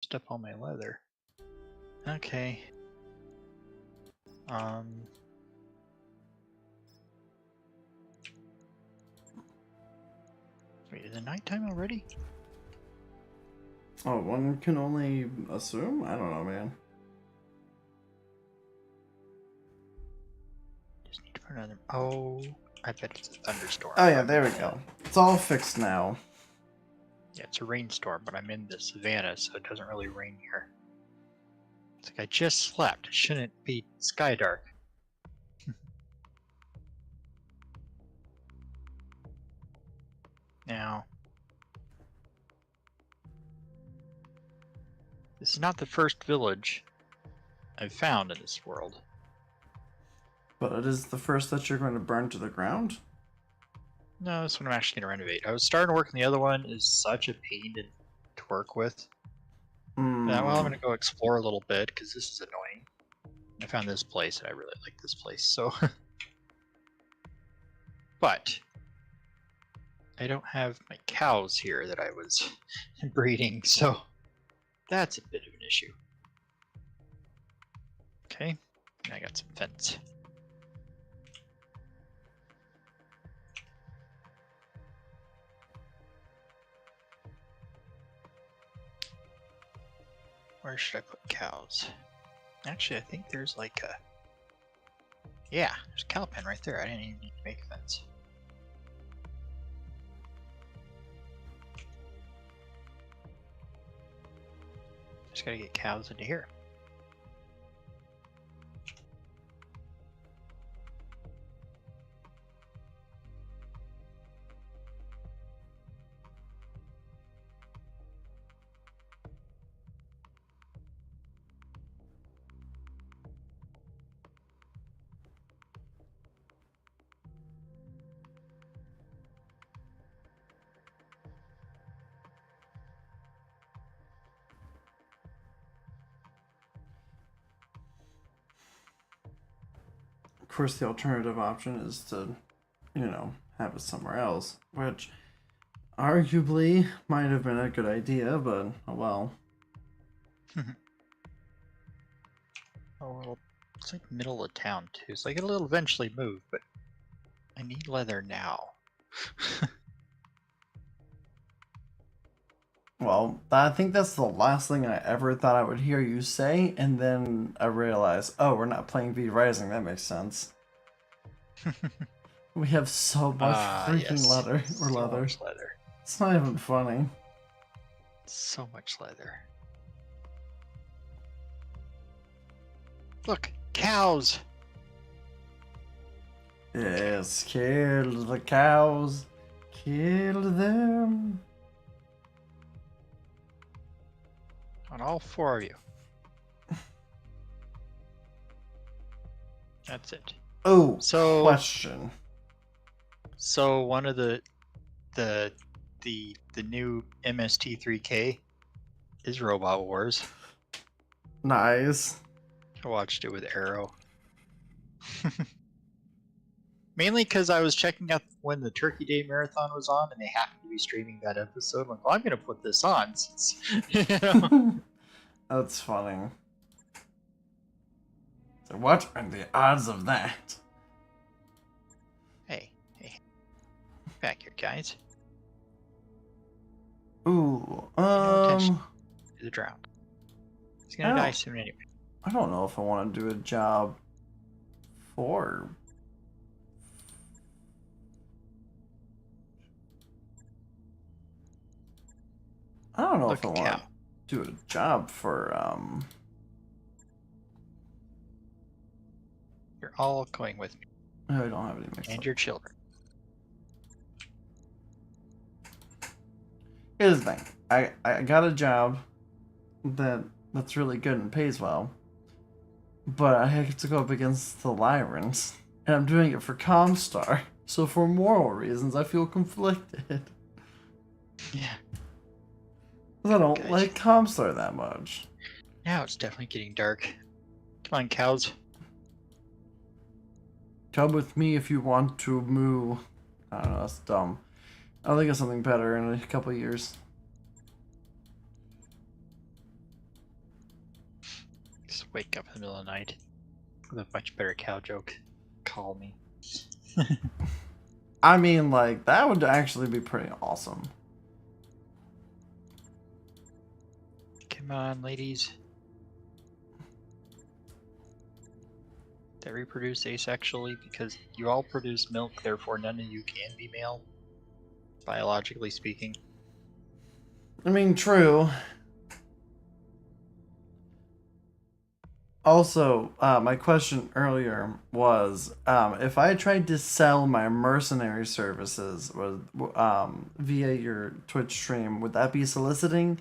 used up all my leather. Okay. Wait, is it nighttime already? Oh, one can only assume? I don't know, man. Just need to put another. Oh, I bet it's a thunderstorm. Oh yeah, there we go. It's all fixed now. Yeah, it's a rainstorm, but I'm in the savannah, so it doesn't really rain here. It's like I just slept. It shouldn't be sky dark. Now, this is not the first village I've found in this world. But it is the first that you're going to burn to the ground? No, this one I'm actually going to renovate. I was starting to work on the other one. Is such a pain to work with. Well, I'm going to go explore a little bit because this is annoying. I found this place and I really like this place, so. But I don't have my cows here that I was breeding, so that's a bit of an issue. Okay, I got some fence. Where should I put cows? Actually, I think there's like a... Yeah, there's a cow pen right there. I didn't even need to make a fence. Just gotta get cows into here. Of course, the alternative option is to, have it somewhere else, which arguably might have been a good idea, but oh well. Oh, well, it's like middle of town too, so like it'll eventually move, but I need leather now. Well, I think that's the last thing I ever thought I would hear you say, and then I realized, oh, we're not playing V Rising, that makes sense. We have so much freaking yes. leather. Or So leather. much leather. It's not even funny. So much leather. Look, cows! Yes, kill the cows. Kill them. On all four of you. That's it. Oh, So question. So one of the new MST3K is Robot Wars. Nice. I watched it with Arrow. Mainly because I was checking out when the Turkey Day Marathon was on, and they happened to be streaming that episode. I'm like, well, I'm going to put this on since, That's funny. So what are the odds of that? Hey, back here, guys. Ooh, No attention to the drowned. He's gonna die soon anyway. I don't know if I want to do a job for... I don't know if I want to do a job for, You're all going with me. I don't have any mixed And up. your children. Here's the thing. I got a job that's really good and pays well. But I have to go up against the Lyrans. And I'm doing it for Comstar. So for moral reasons, I feel conflicted. Yeah. I don't like Comstar that much. Now it's definitely getting dark. Come on, cows. Come with me if you want to moo. I don't know, that's dumb. I'll think of something better in a couple of years. Just wake up in the middle of the night with a much better cow joke. Call me. I mean, like, that would actually be pretty awesome. Come on, ladies. They reproduce asexually because you all produce milk, therefore none of you can be male, biologically speaking. I mean, true. Also, my question earlier was, if I tried to sell my mercenary services via your Twitch stream, would that be soliciting?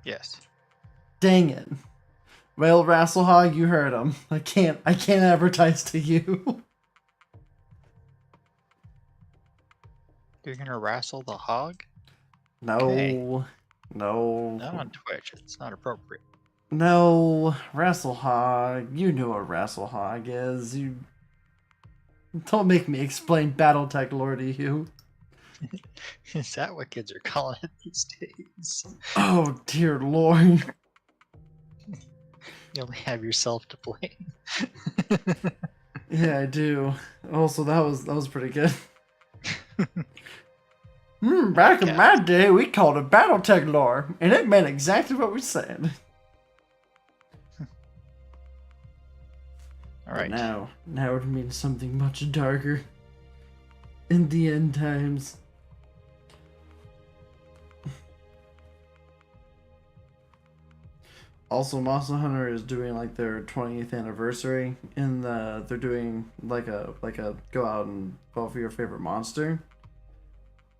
Yes. Dang it. Well, Rasselhog, you heard him. I can't advertise to you. You're gonna wrestle the hog? No. Okay. No. Not on Twitch, it's not appropriate. No. Rasselhog. You know what Rasselhog is. You don't make me explain Battletech lore to you. Is that what kids are calling it these days? Oh, dear Lord. You only have yourself to blame. Yeah, I do. Also, that was pretty good. Back in my day, we called it Battletech lore, and it meant exactly what we said. Alright. Now it means something much darker. In the end times. Also, Monster Hunter is doing like their 20th anniversary, and they're doing like a go out and vote for your favorite monster.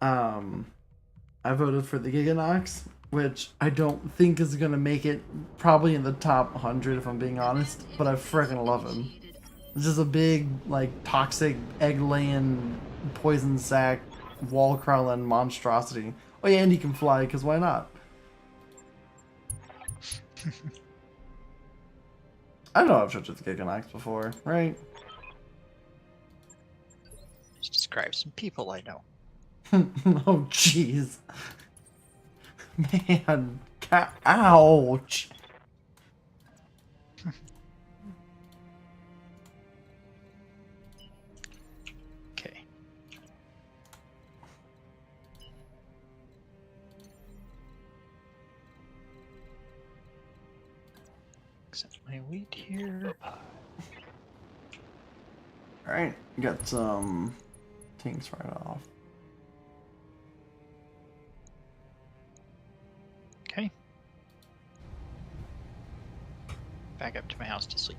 I voted for the Giganox, which I don't think is gonna make it probably in the top 100 if I'm being honest, but I freaking love him. This is a big, like, toxic, egg-laying, poison sac, wall-crawling monstrosity. Oh yeah, and he can fly, because why not? I know I've touched the Giganox before, right? Just describe some people I know. Oh, jeez. Man, ouch. Okay. Accept my wheat here. Alright, got some things right off. Okay. Back up to my house to sleep.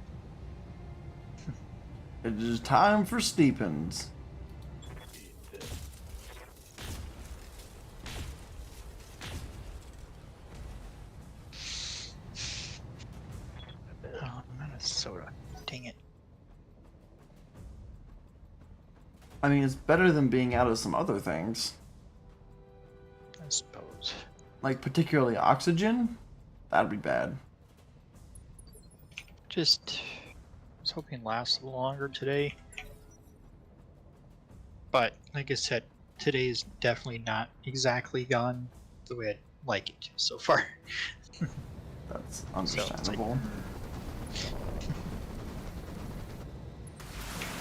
It is time for steepins. Oh, I'm out of soda. Dang it. I mean, it's better than being out of some other things. I suppose. Like, particularly oxygen? That'd be bad. Just was hoping it lasts a little longer today. But like I said, today's definitely not exactly gone the way I'd like it to so far. That's understandable.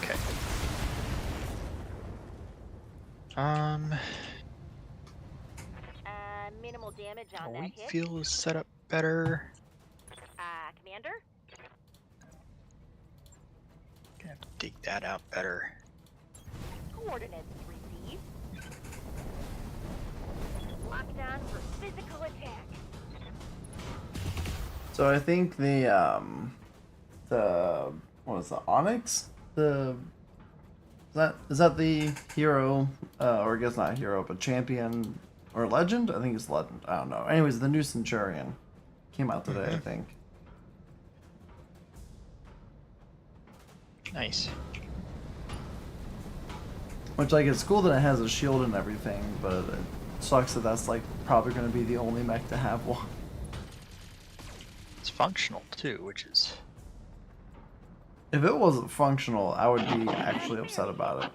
Okay. Minimal damage on that wheat hit. field is set up better. Commander? Gonna have to dig that out better. Coordinates received. Lockdown for physical attack. So I think the what was the Onyx? Is that the hero, or I guess not hero, but champion or legend? I think it's legend. I don't know. Anyways, the new Centurion came out today, I think. Nice. Which, like, it's cool that it has a shield and everything, but it sucks that that's, like, probably going to be the only mech to have one. It's functional too, which is... If it wasn't functional, I would be actually upset about it.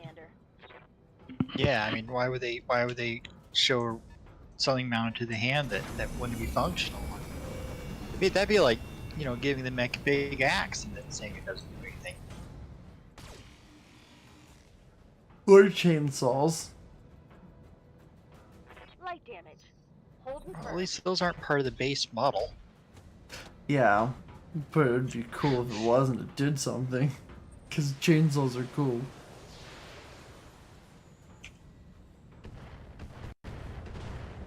Yeah, I mean, why would they show something mounted to the hand that wouldn't be functional? I mean, that'd be like you know, giving the mech a big axe and then saying it doesn't do anything. Or chainsaws. Light damage. Hold and Well, firm. at least those aren't part of the base model. Yeah, but it'd be cool if it was and it did something. Because chainsaws are cool.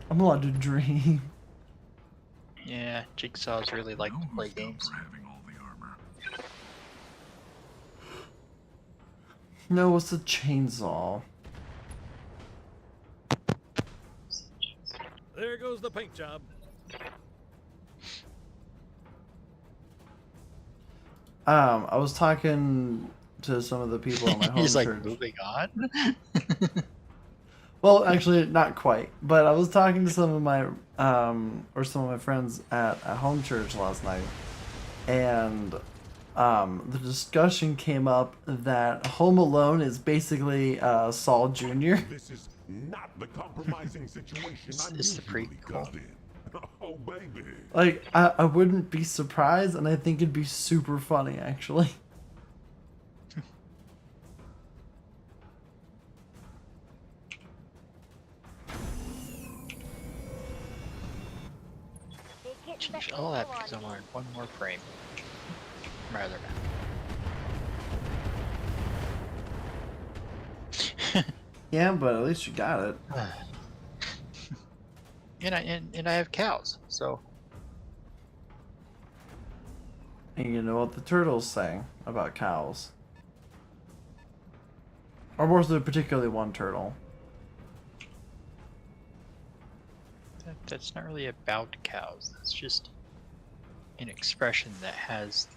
I'm allowed to dream. Yeah, Jigsaw's really like to play games. No, it's a chainsaw. There goes the paint job. I was talking to some of the people on my home He's like, church. moving on? Well, actually, not quite. But I was talking to some of my some of my friends at home church last night, and the discussion came up that Home Alone is basically Saul Jr. This is not the compromising situation I'm It's the usually prequel. caught in. Oh, baby. Like, I wouldn't be surprised, and I think it'd be super funny, actually. Big hit in Change the all that ankle because I on wanted one more frame. Rather not. Yeah, but at least you got it. and I have cows, so And you know what the turtles say about cows. Or more so particularly one turtle. that's not really about cows. That's just an expression that has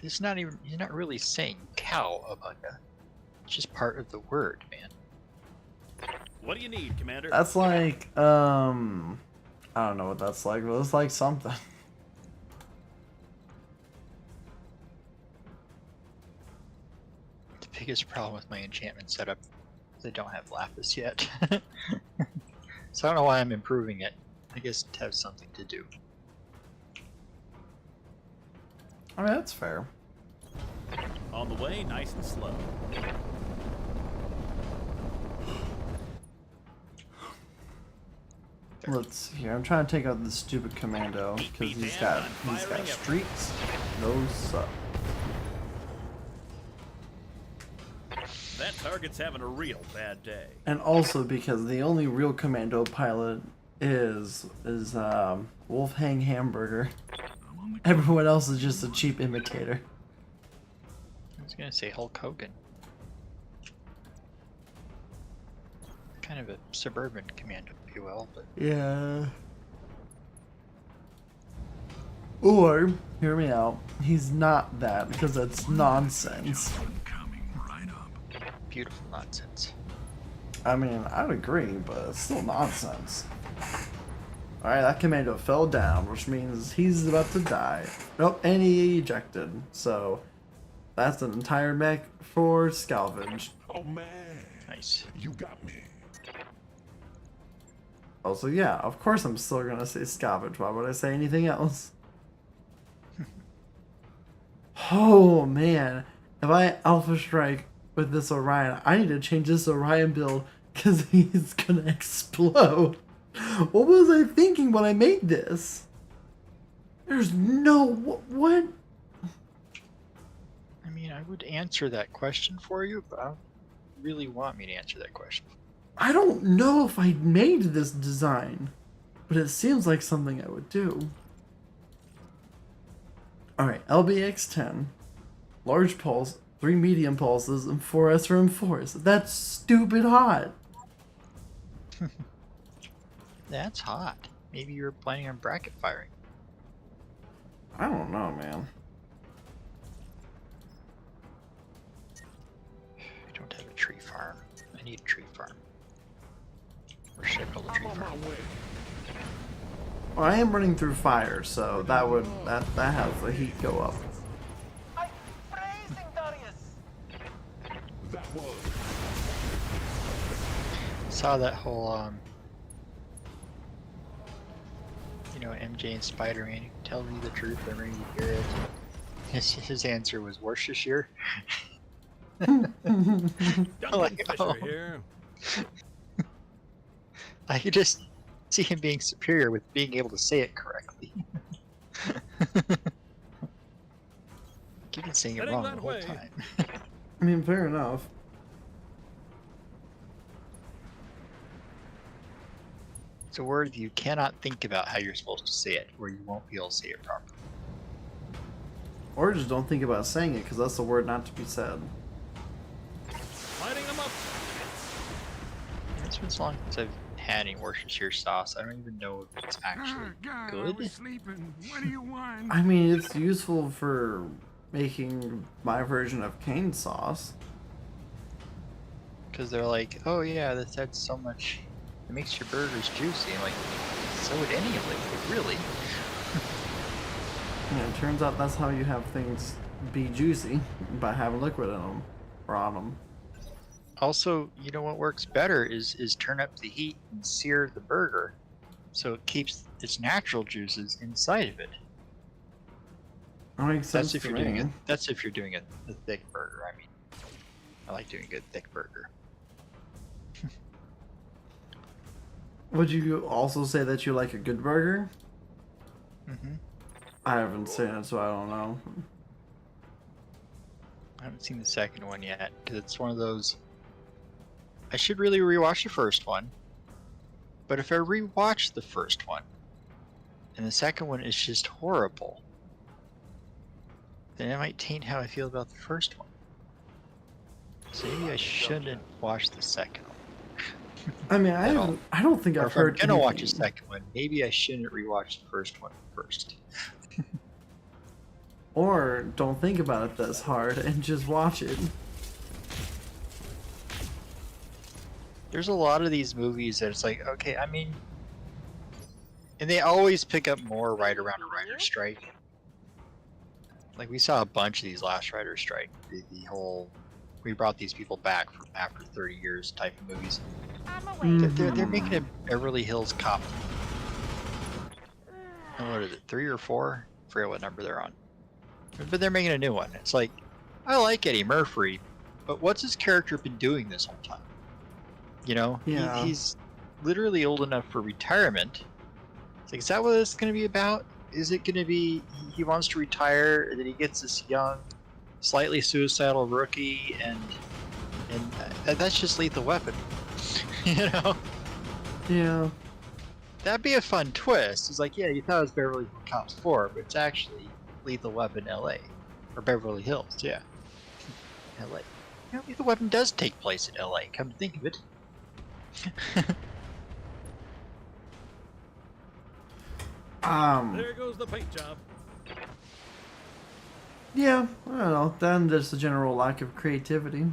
it's not even, you're not really saying cow about that. It's just part of the word, man. What do you need, Commander? That's like, I don't know what that's like, but it's like something. The biggest problem with my enchantment setup is I don't have lapis yet. So I don't know why I'm improving it. I guess it has something to do. I mean, that's fair. On the way, nice and slow. Let's see here. I'm trying to take out this stupid commando because he's got streaks. No suck. That target's having a real bad day. And also because the only real commando pilot is Wolfgang Hamburger. Everyone else is just a cheap imitator. I was gonna say Hulk Hogan. Kind of a suburban commando, if you will, but Yeah. Or, hear me out, he's not that because that's nonsense. beautiful nonsense. I mean, I'd agree, but it's still nonsense. Alright, that commando fell down, which means he's about to die. Nope, and he ejected. So, that's an entire mech for salvage. Oh, man. Nice. You got me. Also, yeah, of course I'm still gonna say salvage. Why would I say anything else? Oh, man. If I Alpha Strike with this Orion, I need to change this Orion build because he's gonna explode. What was I thinking when I made this? There's no... What? I mean, I would answer that question for you, but I don't really want me to answer that question. I don't know if I made this design, but it seems like something I would do. Alright, LBX-10. Large pulse, 3 medium pulses, and 4 SRM4s. That's stupid hot. That's hot. Maybe you were planning on bracket firing. I don't know, man. I don't have a tree farm. I need a tree farm. Where should I build a I'm tree on my farm? way. Well, I am running through fire, so that would that has the heat go up. I'm freezing, Darius! That was. Saw that whole MJ and Spider-Man, tell me the truth, I'm ready to hear it. His answer was Worcestershire. Duncan Like, Fisher oh. here. I could just see him being superior with being able to say it correctly. You've been saying it Heading wrong the that whole way. time. I mean, fair enough. It's a word you cannot think about how you're supposed to say it, or you won't be able to say it properly. Or just don't think about saying it, because that's the word not to be said. Lighting them up. It's been so long since I've had any Worcestershire sauce. I don't even know if it's actually good. sleeping. What do you want? I mean, it's useful for making my version of cane sauce. Because they're like, oh yeah, this adds so much. It makes your burgers juicy. I'm like, so would any liquid, really. Yeah, it turns out that's how you have things be juicy, by having liquid in them, or on them. Also, you know what works better is turn up the heat and sear the burger, so it keeps its natural juices inside of it. That makes sense That's if to you're me. doing it. That's if you're doing a thick burger. I mean, I like doing a good thick burger. Would you also say that you like a good burger? Mm-hmm. I haven't seen it, so I don't know. I haven't seen the second one yet because it's one of those. I should really rewatch the first one, but if I rewatch the first one and the second one is just horrible, then it might taint how I feel about the first one. So maybe I shouldn't watch the second one. I mean, I don't think Or I've if I'm heard gonna watch the anything. second one, maybe I shouldn't rewatch the first one first. Or don't think about it this hard and just watch it. There's a lot of these movies that it's like, okay, I mean, and they always pick up more right around a writer's strike. Like we saw a bunch of these last writer's strike. The whole, we brought these people back from after 30 years type of movies. On my way. They're making a Beverly Hills Cop. And what is it, 3 or 4? I forget what number they're on. But they're making a new one. It's like, I like Eddie Murphy, but what's his character been doing this whole time? You know, Yeah. he's literally old enough for retirement. It's like, is that what it's going to be about? Is it going to be he wants to retire, and then he gets this young, slightly suicidal rookie, and that's just Lethal Weapon, you know? Yeah. That'd be a fun twist. It's like, yeah, you thought it was Beverly Hills Cops 4, but it's actually Lethal Weapon LA. Or Beverly Hills, yeah. LA. You know, Lethal Weapon does take place in LA, come to think of it. There goes the paint job. Yeah, I don't know. Then there's the general lack of creativity.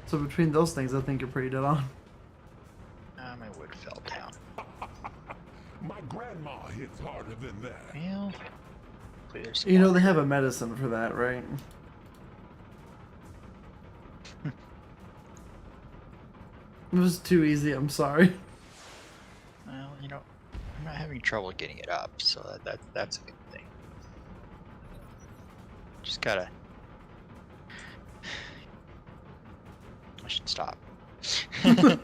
So between those things, I think you're pretty dead on. My wood fell down. My grandma hits harder than that. Well, hopefully there's some You know, water. they have a medicine for that, right? It was too easy, I'm sorry. Well, you know, I'm not having trouble getting it up, so that's a good thing. Just gotta. I should stop.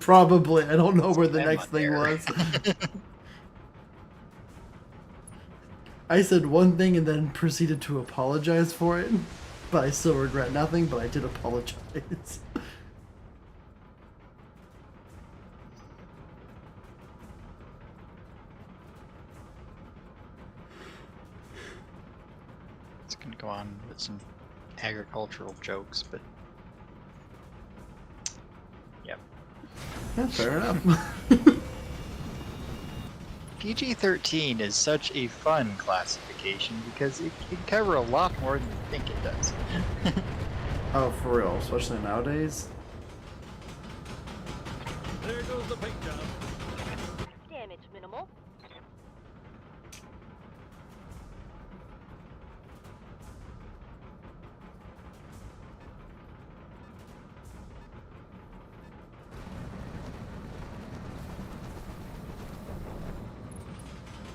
Probably. I don't know where the Slam next on thing there. was. I said one thing and then proceeded to apologize for it. But I still regret nothing, but I did apologize. It's gonna go on with some agricultural jokes, but yep. Yeah, fair enough. PG-13 is such a fun classification because it can cover a lot more than you think it does. Oh, for real, especially nowadays. There goes the paint job. Damage minimal.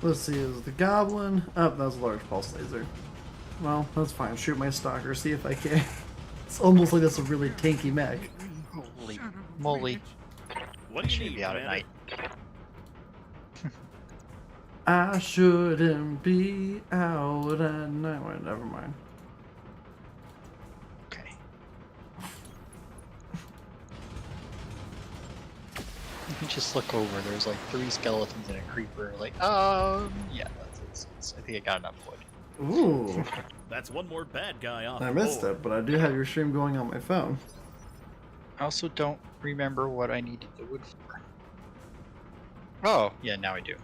Let's see, is the goblin? Oh, that's a large pulse laser. Well, that's fine. Shoot my stalker, see if I can. It's almost like that's a really tanky mech. Holy moly. What do you Should need, be out at Commander? night. I shouldn't be out at night. Wait, never mind. Okay. You can just look over. There's like 3 skeletons and a creeper. Like, yeah, I think I got enough wood. Ooh, That's one more bad guy off I the missed board. it, but I do have your stream going on my phone. I also don't remember what I needed the wood for. Oh, yeah, now I do.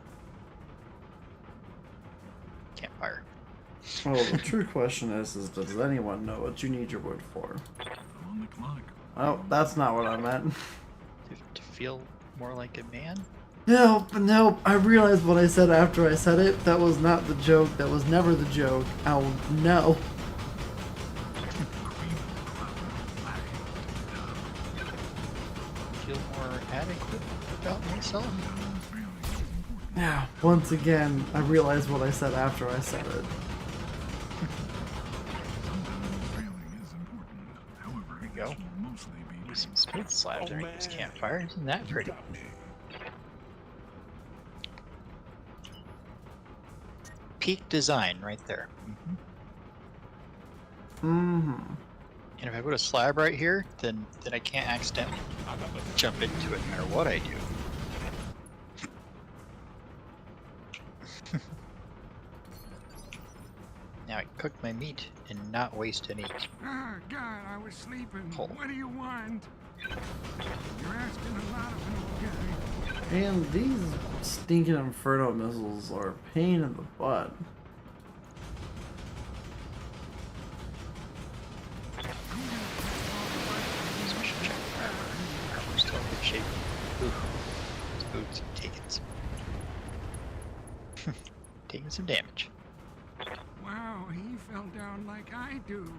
Campfire. Well, the true question is does anyone know what you need your wood for? On the clock. Oh, that's not what I meant. To feel more like a man? Nope, nope. I realized what I said after I said it. That was not the joke. That was never the joke. Oh, no. Feel more adequate about myself? Yeah, once again, I realized what I said after I said it. There we go. Use some smooth slabs to make this campfire. Isn't that pretty? Got me. Peak design right there. Mm-hmm. And if I put a slab right here, then I can't accidentally jump into it no matter what I do. Now I can cook my meat and not waste any. Ah, God, I was sleeping. Cool. What do you want? You're asking a lot of an old guy. And these stinking Inferno missiles are a pain in the butt. So I should check my armor. Armor's still in good shape. Ooh, those boots are taking some damage. Wow, he fell down like I do.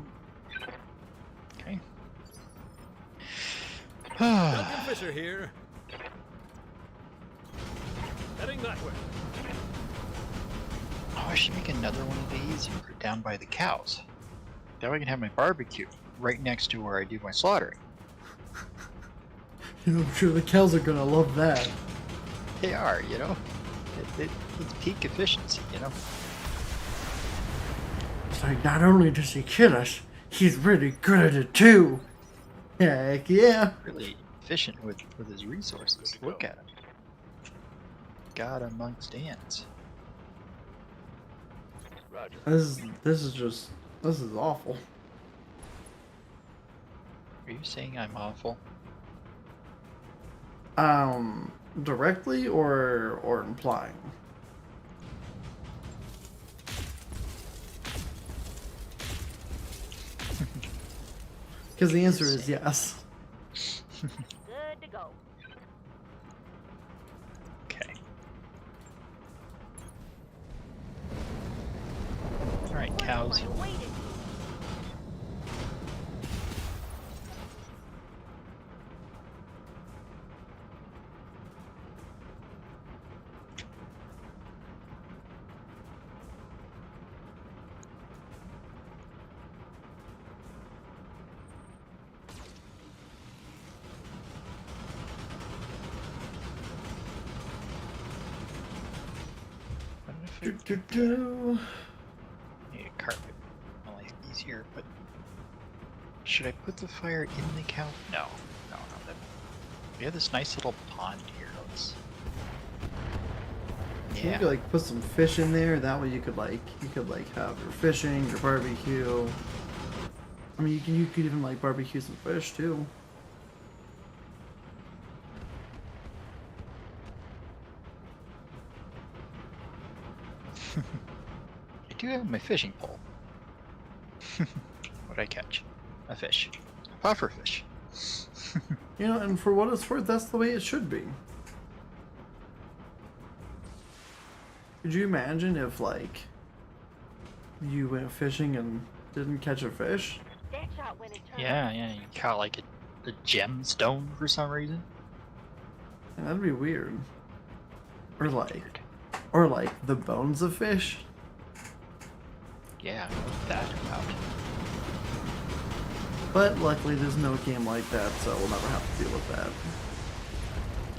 Okay. Duncan Fisher here. Heading that way. Oh, I should make another one of these and put it down by the cows. That way I can have my barbecue right next to where I do my slaughtering. I'm sure the cows are gonna love that. They are, you know? It's peak efficiency, you know? It's like, not only does he kill us, he's really good at it too. Heck yeah. Really efficient with his resources. Look at him. God amongst ants. Roger. This is awful. Are you saying I'm awful? Directly or implying? Because the answer is yes. Good to go. Okay. Alright, cows. Find a way to Need a carpet. My life easier, but should I put the fire in the cow? No. We have this nice little pond here. Let's. You Yeah. could like put some fish in there. That way you could have your fishing, your barbecue. I mean, you could even like barbecue some fish too. I do have my fishing pole. What'd I catch? A fish. A puffer fish. You know, and for what it's worth, that's the way it should be. Could you imagine if like you went fishing and didn't catch a fish? that shot when it turned. Yeah, you caught like a gemstone for some reason. Yeah, that'd be weird. Or like, Weird. Or like the bones of fish. Yeah, what's that about? But luckily there's no game like that, so we'll never have to deal with that.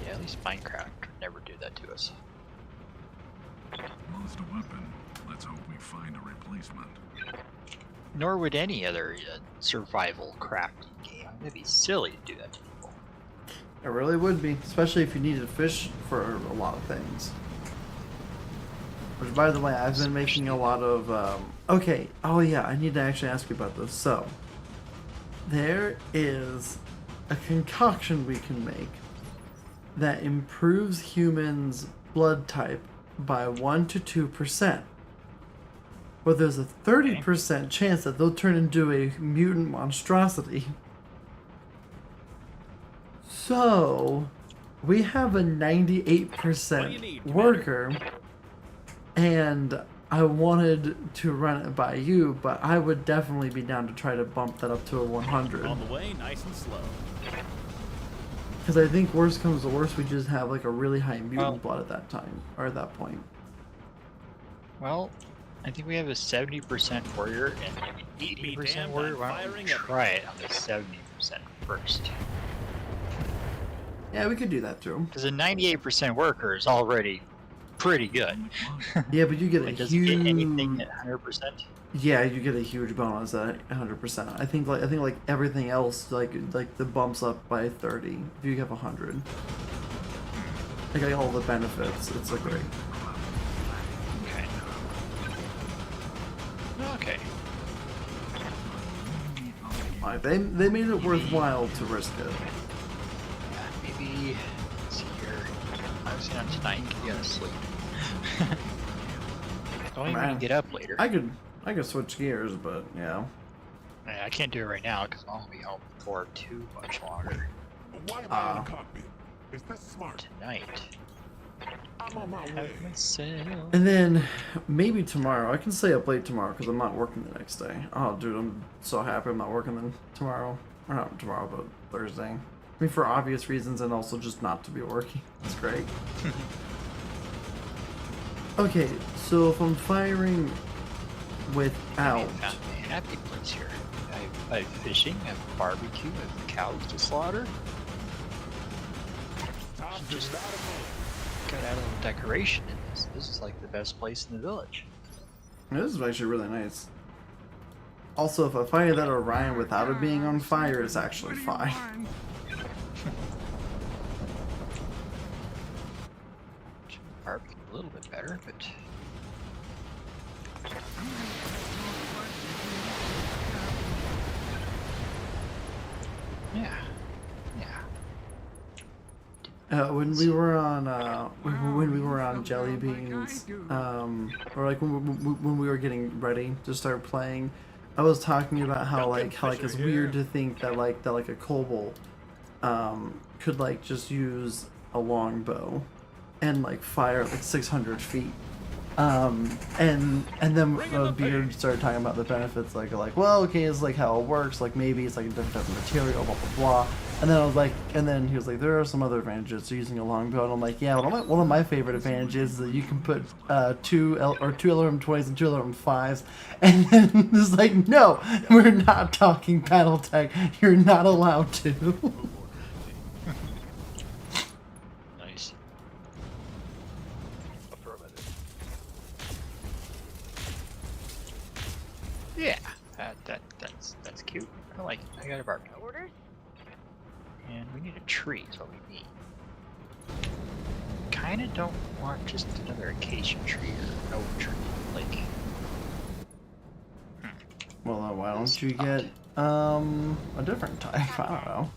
Yeah, at least Minecraft would never do that to us. Lost a weapon. Let's hope we find a replacement. Nor would any other survival crafting game. It'd be silly to do that to people. It really would be, especially if you needed fish for a lot of things. Which, by the way, I've been making a lot of, okay, oh yeah, I need to actually ask you about this. So, there is a concoction we can make that improves humans' blood type by 1 to 2%. But there's a 30% chance that they'll turn into a mutant monstrosity. So, we have a 98% worker, and I wanted to run it by you, but I would definitely be down to try to bump that up to a 100. On the way, nice and slow. Because I think worst comes to worst, we just have like a really high mutant Well- blood at that time, or at that point. Well, I think we have a 70% warrior and an Beat me 80% damned, warrior. I'm Why don't we firing up. try it on the 70% first? Yeah, we could do that too. Because a 98% worker is already pretty good. Yeah, but you get a It doesn't huge. get anything at 100%. Yeah, you get a huge bonus at 100%. I think like everything else like the bumps up by 30 if you have 100. Like all the benefits, it's like great. Okay. Okay. Like, they made it worthwhile to risk it. Yeah, maybe. Let's see here. I was gonna tonight. You gotta sleep. Don't even Man. get up later. I could switch gears, but yeah. I can't do it right now because I'll be home for too much longer Why am I in the cockpit? Is that smart? tonight. I'm on my way. Have myself. And then maybe tomorrow. I can stay up late tomorrow because I'm not working the next day. Oh, dude, I'm so happy I'm not working then tomorrow. Or not tomorrow, but Thursday. I mean, for obvious reasons, and also just not to be working. It's great. Okay, so if I'm firing without... I found a happy place here. I have fishing, I have barbecue, I have cows to slaughter. Just got out a little decoration in this. This is like the best place in the village. This is actually really nice. Also, if I fire that Orion without it being on fire, it's actually fine. Barbecue a little bit better, but yeah, yeah. When we were on Jelly Beans, or like when we were getting ready to start playing, I was talking about how it's weird to think that a kobold could like just use a longbow and like fire at like 600 feet. And then Beard started talking about the benefits, like well, okay, it's like how it works, like maybe it's like a different type of material, blah blah blah. And then I was like, and then he was like, there are some other advantages to using a longbow. And I'm like, yeah, one of my favorite advantages is that you can put two LRM-20s and two LRM-5s. And then it's like, no, we're not talking Battletech. You're not allowed to. Nice. Yeah, that's cute. I like it. I got a barbecue. Orders? And we need a tree is what we need. Kinda don't want just another acacia tree or no tree. Like, Well, why don't you get a different type? I don't know.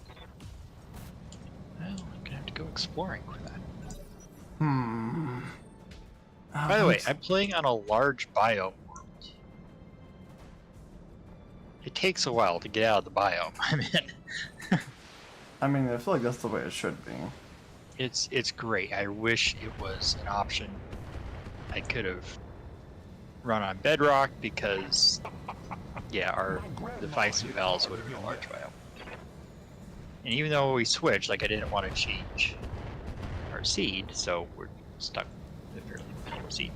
well, I'm gonna have to go exploring for that. By By the way, I'm playing on a large biome world. It takes a while to get out of the biome I'm in. I mean, I feel like that's the way it should be. It's great. I wish it was an option. I could have run on Bedrock because, yeah, the Feisty Vales would have been a large biome. And even though we switched, like I didn't want to change our seed, so we're stuck with a fairly See,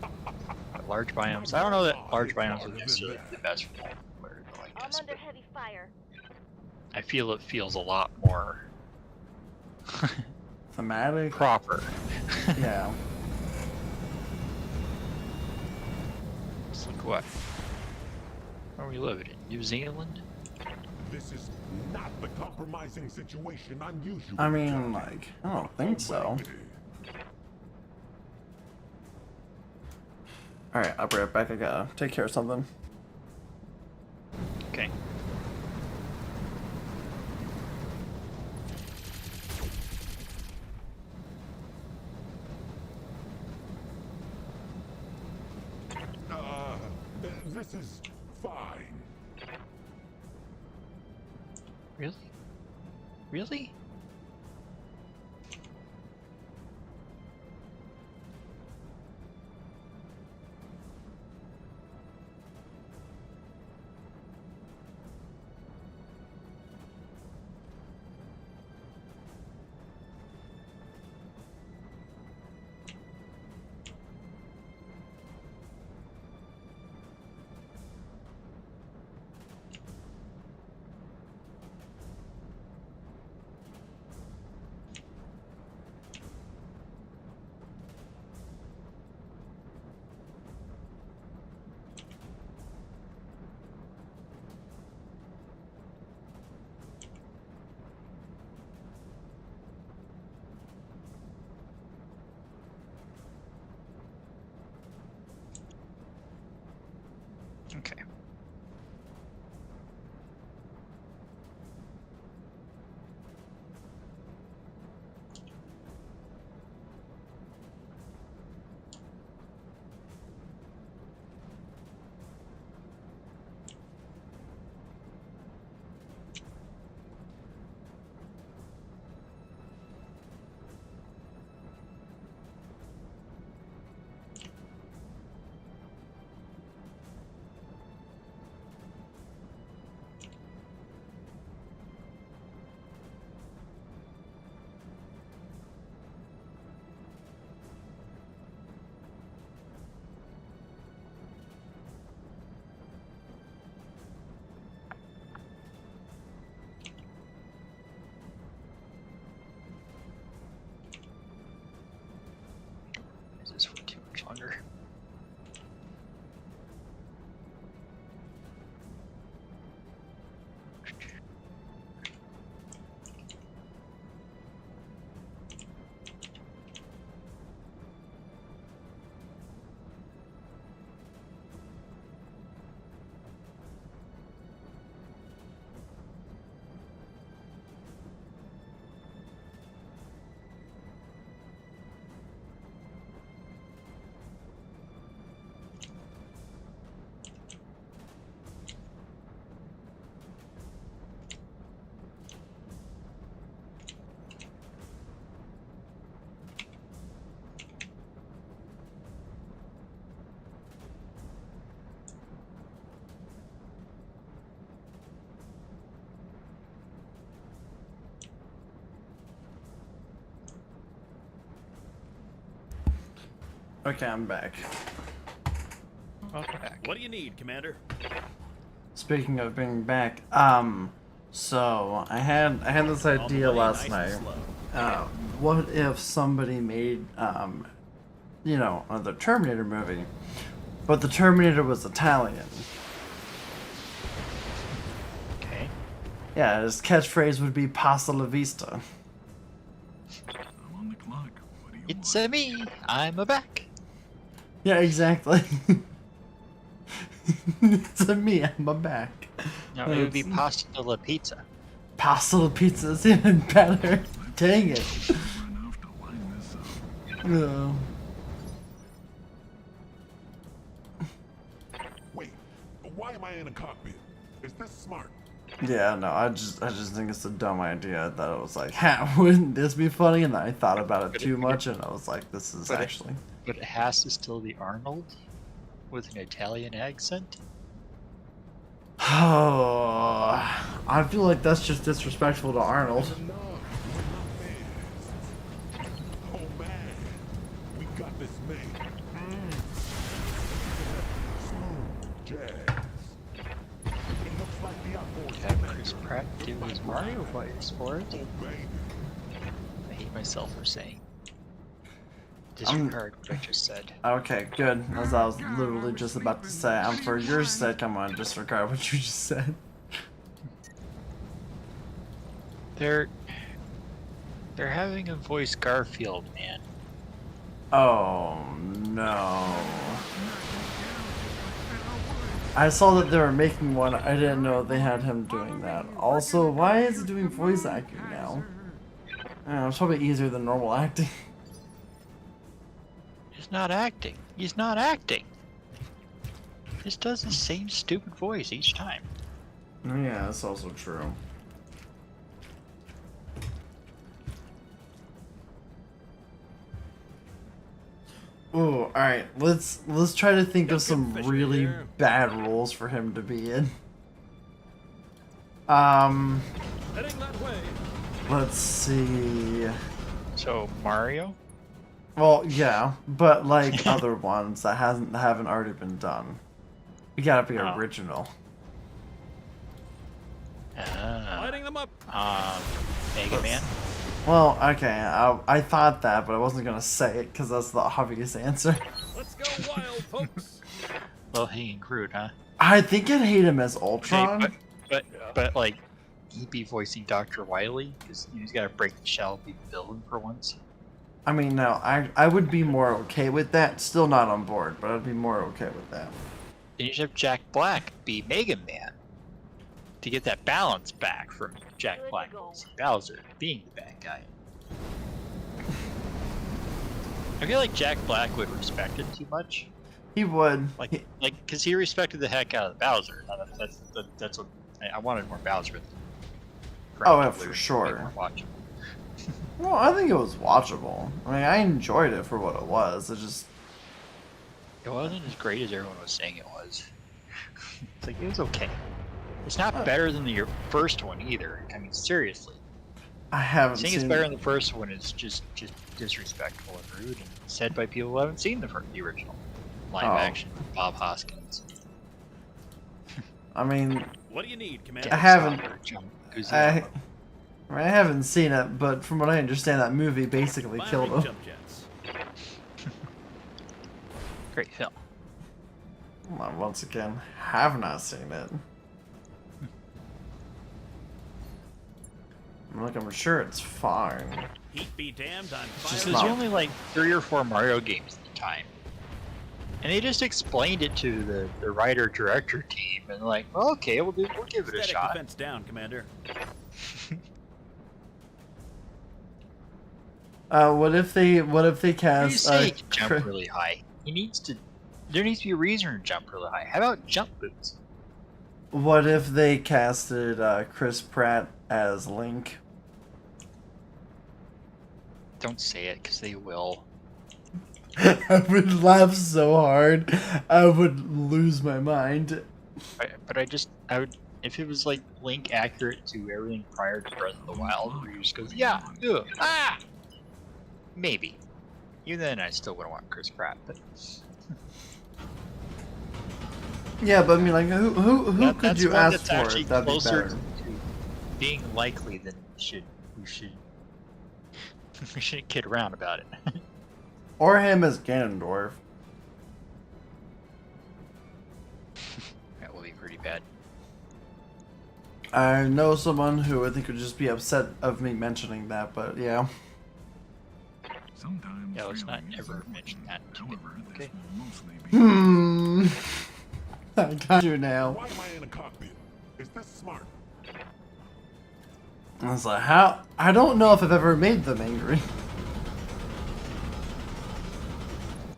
large biomes. I don't know that large biomes are necessarily the best for that, I I'm guess, under but heavy fire. I feel it feels a lot more Thematic. proper. Yeah. It's like what? Where are we living in? New Zealand? This is not the compromising situation I'm usually I mean, in. like, I don't think so. Alright, I'll be right back. I gotta take care of something. Okay. This is fine. Really? Really? Okay. Is this for too much longer? Okay, I'm back. Welcome back. What do you need, Commander? Speaking of being back, so I had this idea last night. What if somebody made, you know, another Terminator movie, but the Terminator was Italian? Okay. Yeah, his catchphrase would be "Pasta la vista." I'm on the clock. What do you It's want? me. I'm a back. Yeah, exactly. It's me. I'm back. No, it would be It's- pasta la pizza. Pasta la pizza is even better. Dang it. Clever enough to line this up. No. Wait, why am I in a cockpit? Is this smart? Yeah, no, I just think it's a dumb idea. I thought it was like, ha, wouldn't this be funny? And then I thought about it too much, and I was like, this is actually. But it has to still be Arnold with an Italian accent. Oh, I feel like that's just disrespectful to Arnold. No, we're not fans. Oh man, we got this made. jazz. It looks like the Have Chris Pratt do his Mario voice for it. baby. I hate myself for saying. Disregard what I just said. Okay, good. As I was literally just about to say, for your sake, come on, disregard what you just said. They're having him voice Garfield, man. Oh no. I saw that they were making one. I didn't know they had him doing that. Also, why is he doing voice acting now? I don't know, it's probably easier than normal acting. He's not acting. He's not acting. Just does the same stupid voice each time. Yeah, that's also true. Ooh, alright, let's try to think of some really bad roles for him to be in. Heading that way. Let's see. So Mario? Well, yeah, but like other ones that haven't already been done. You gotta be Oh. original. Lighting them up. Mega Man? Well, okay, I thought that, but I wasn't gonna say it because that's the obvious answer. Let's go wild, folks. Low hanging fruit, huh? I think I'd hate him as Okay, Ultron. but like, he'd be voicing Dr. Wily because he's got to break the shell, be the villain for once. I mean, no, I would be more okay with that. Still not on board, but I'd be more okay with that. Then you should have Jack Black be Mega Man to get that balance back from Jack Good to Black go. voicing Bowser being the bad guy. I feel like Jack Black would respect it too much. He would. Like, because he respected the heck out of the Bowser. That's what I wanted more Bowser. Oh, yeah, Probably for would sure. make more watchable. Well, I think it was watchable. I mean, I enjoyed it for what it was. It just, It wasn't as great as everyone was saying it was. It's like, it was okay. It's not better than the first one either. I mean, seriously. I haven't Saying seen. it's better than the first one is just disrespectful and rude, and said by people who haven't seen the original live Oh. action with Bob Hoskins. I mean, What do you need, I Commander? haven't. I, I haven't seen it, but from what I understand, that movie basically killed Firing him. jump jets. Great film. Well, once again, have not seen it. Like, I'm sure it's fine. Heat be damned, I'm just There's not- only like 3 or 4 Mario games at the time. And they just explained it to the writer-director team, and like, well, okay, we'll give it a Static shot. defense down, Commander. What if they You cast say he can jump Chris- really high. There needs to be a reason to jump really high. How about jump boots? what if they casted Chris Pratt as Link? Don't say it, because they will. I would laugh so hard, I would lose my mind. But I would, if it was like Link accurate to everything prior to Breath of the Wild, where he just goes, yeah, ugh, ah! Maybe. Even then, I still wouldn't want Chris Pratt, but Yeah, but I mean, like, who could that's you one ask that's for? actually That'd be closer better. to being likely than we shouldn't kid around about it. Or him as Ganondorf. That will be pretty bad. I know someone who I think would just be upset of me mentioning that, but yeah. Sometimes Yeah, let's not failing is ever unfortunate. mention that. However, this Okay. will mostly be I got you now. Why am I in a cockpit? Is this smart? I was like, how? I don't know if I've ever made them angry.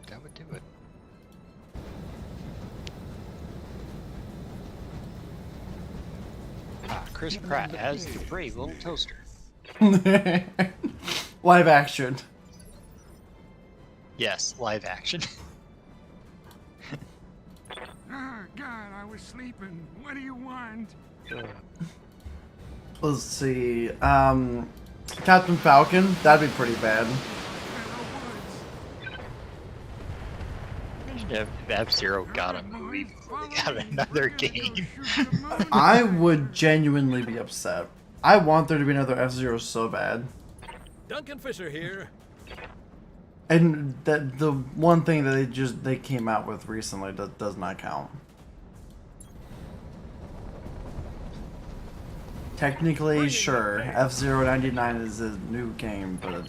That would do it. Ah, Chris Pratt as the brave little toaster. Live action. Yes, live action. Ah, God, I was sleeping. What do you want? Let's see. Captain Falcon. That'd be pretty bad. Imagine If F-Zero got a movie before they got another game. I would genuinely be upset. I want there to be another F-Zero so bad. Duncan Fisher here. And that the one thing that they came out with recently does not count. Technically, sure, F-Zero 99 is a new game, but it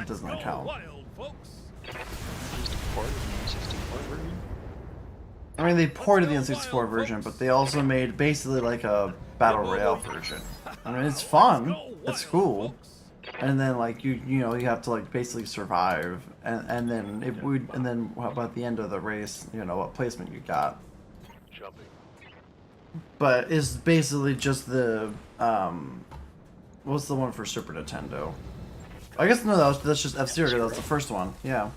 does not count. Wild, folks. I mean, they ported the N64 version, but they also made basically like a battle royale version. I mean, it's fun, it's cool, and then like you know you have to like basically survive, and then how about the end of the race? You know what placement you got. But it's basically just the what's the one for Super Nintendo? I guess no, that's just F-Zero. That was the first one. Yeah.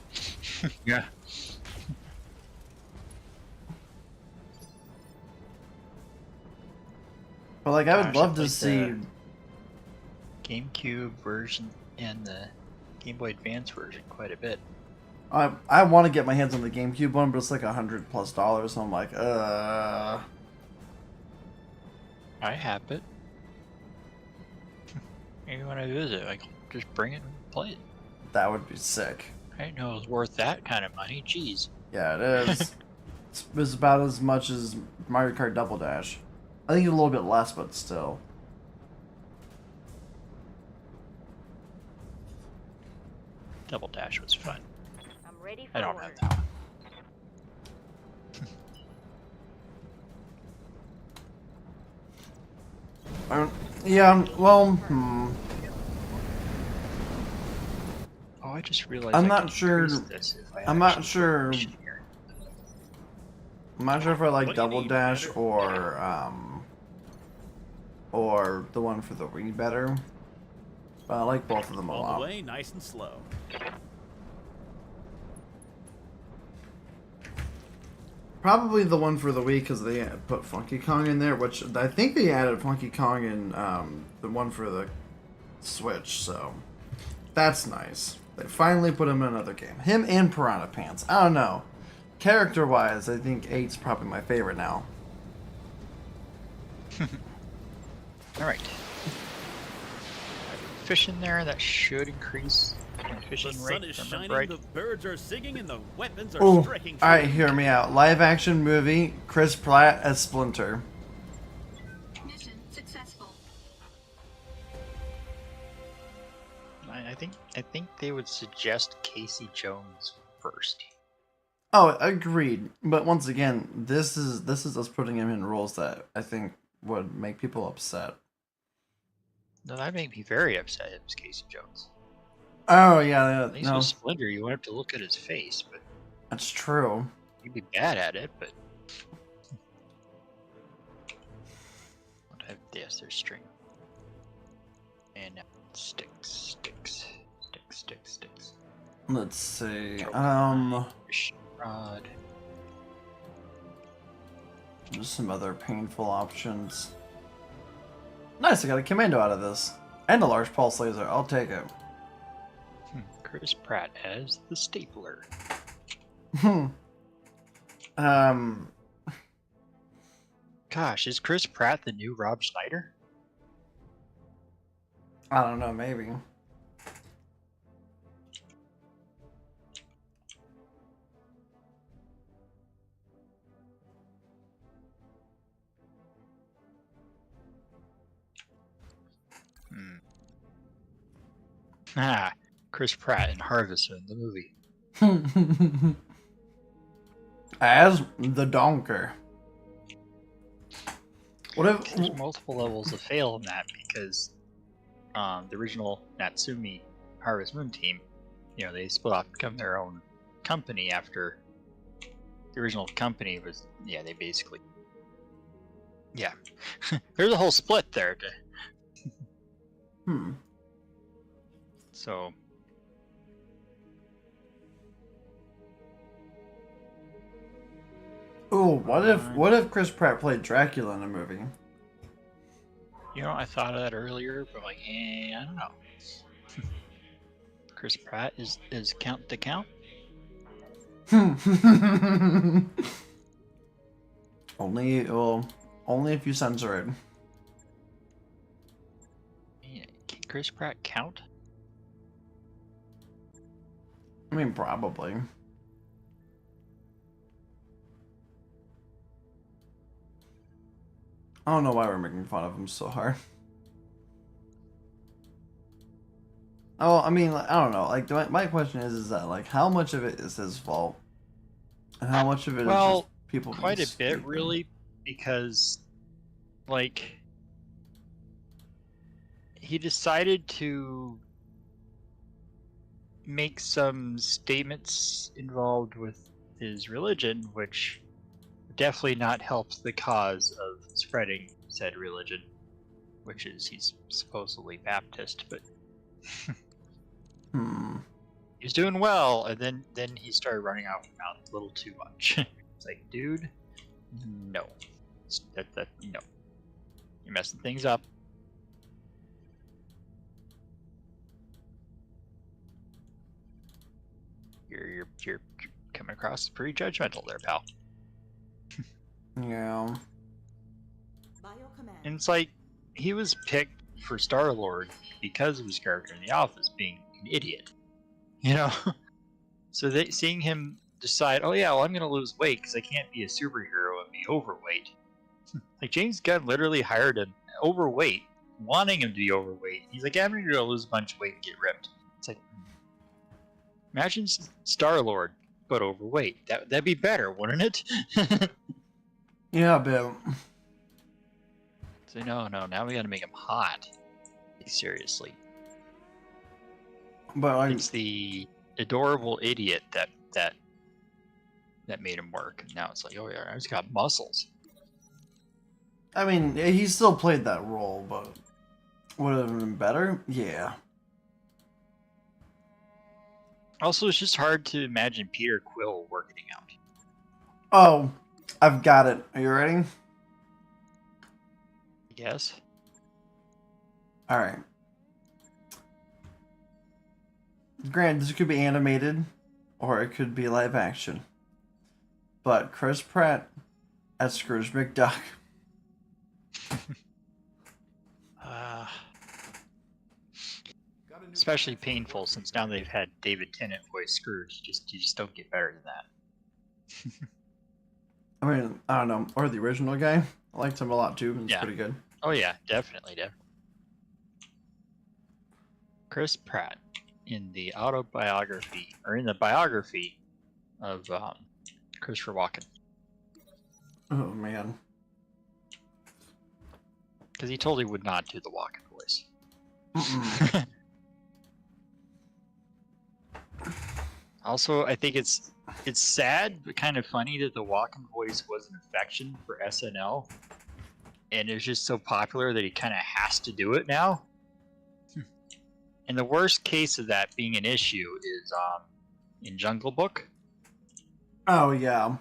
Yeah. But like, I would Gosh, love I to played see. the GameCube version and the Game Boy Advance version quite a bit. I want to get my hands on the GameCube one, but it's like $100+. So I'm like, I have it. Maybe when I visit, I can just bring it and play it. That would be sick. I didn't know it was worth that kind of money. Jeez. Yeah, it is. It's about as much as Mario Kart Double Dash. I think a little bit less, but still. Double Dash was fun. I'm ready for I don't orders. have that one. Yeah, well, Oh, I just realized I'm I not can sure. increase this if I I'm not actually sure. push it here. I'm not sure if I like What do you Double need, Dash Commander? or the one for the Wii better. But I like both of them a All the lot. way, nice and slow. Probably the one for the Wii because they put Funky Kong in there, which I think they added Funky Kong in the one for the Switch, so that's nice. They finally put him in another game. Him and Piranha Pants. I don't know. Character-wise, I think 8's probably my favorite now. Alright. Fish in there, that should increase my The fishing sun rate. is if I shining, remember right. the birds are singing, and the weapons are Oh, striking. alright, true. hear me out. Live-action movie, Chris Pratt as Splinter. Mission successful. I think they would suggest Casey Jones first. Oh, agreed. But once again, this is us putting him in roles that I think would make people upset. No, that'd make me very upset if it was Casey Jones. Oh yeah, At least no, with Splinter, you won't have to look at his face, but that's true. you'd be bad at it, but... Yes, there's string. And now sticks. Let's see. Fish rod. Just some other painful options. Nice, I got a commando out of this. And a large pulse laser. I'll take it. Chris Pratt as the stapler. Gosh, is Chris Pratt the new Rob Schneider? I don't know, maybe. Ah, Chris Pratt in Harvest Moon, the movie. As the Donker. What if There's multiple levels of fail in that because the original Natsumi Harvest Moon team, you know, they split off to become their own company after the original company was, yeah, they basically, yeah. There's a whole split there. So. Ooh, what if Chris Pratt played Dracula in a movie? You know, I thought of that earlier, but like, I don't know. Chris Pratt is Count the Count? Only, well, only if you censor it. Yeah, can Chris Pratt count? I mean, probably. I don't know why we're making fun of him so hard. Oh, I mean, I don't know. Like, my question is that, like, how much of it is his fault? And how much of it is just people being quite a bit, stupid? really, because, like, he decided to make some statements involved with his religion, which definitely not helps the cause of spreading said religion, which is he's supposedly Baptist, but he's doing well, and then he started running off mouth a little too much. It's like, dude, no, no, you're messing things up. You're coming across pretty judgmental there, pal. Yeah. And it's like, he was picked for Star-Lord because of his character in The Office being an idiot. You know? So seeing him decide, oh yeah, well, I'm going to lose weight because I can't be a superhero and be overweight. Like, James Gunn literally hired him overweight, wanting him to be overweight. He's like, yeah, I'm going to lose a bunch of weight and get ripped. It's like, imagine Star-Lord, but overweight. That'd be better, wouldn't it? Yeah, a bit. So no, now we gotta make him hot. Seriously. But like, It's the adorable idiot that made him work. And now it's like, oh yeah, he's got muscles. I mean, he still played that role, but would it have been better? Yeah. Also, it's just hard to imagine Peter Quill working out. Oh, I've got it. Are you ready? Yes. All right. Granted, this could be animated, or it could be live action. But Chris Pratt as Scrooge McDuck. Especially painful since now they've had David Tennant voice Scrooge. You just don't get better than that. I mean, I don't know. Or the original guy. I liked him a lot too. It's pretty good. Oh yeah, definitely. Chris Pratt in the autobiography, or in the biography of Christopher Walken. Oh man. Because he totally would not do the Walken voice. Also, I think it's sad but kind of funny that the Walken voice was an affection for SNL, and it's just so popular that he kind of has to do it now. And the worst case of that being an issue is in Jungle Book. Oh yeah.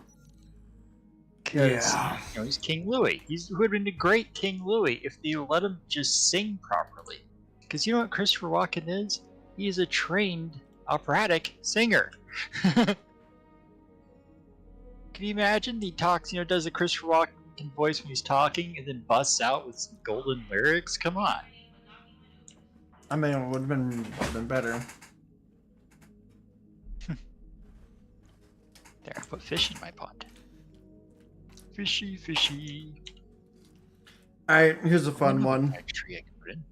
Yeah. You know, he's King Louie. He would have been a great King Louie if they let him just sing properly. Because you know what Christopher Walken is? He is a trained operatic singer. Can you imagine? He talks, does a Christopher Walken voice when he's talking and then busts out with some golden lyrics? Come on. I mean, it would have been better. There, I put fish in my pond. Fishy, fishy. Alright, here's a fun one. Tree I can put in.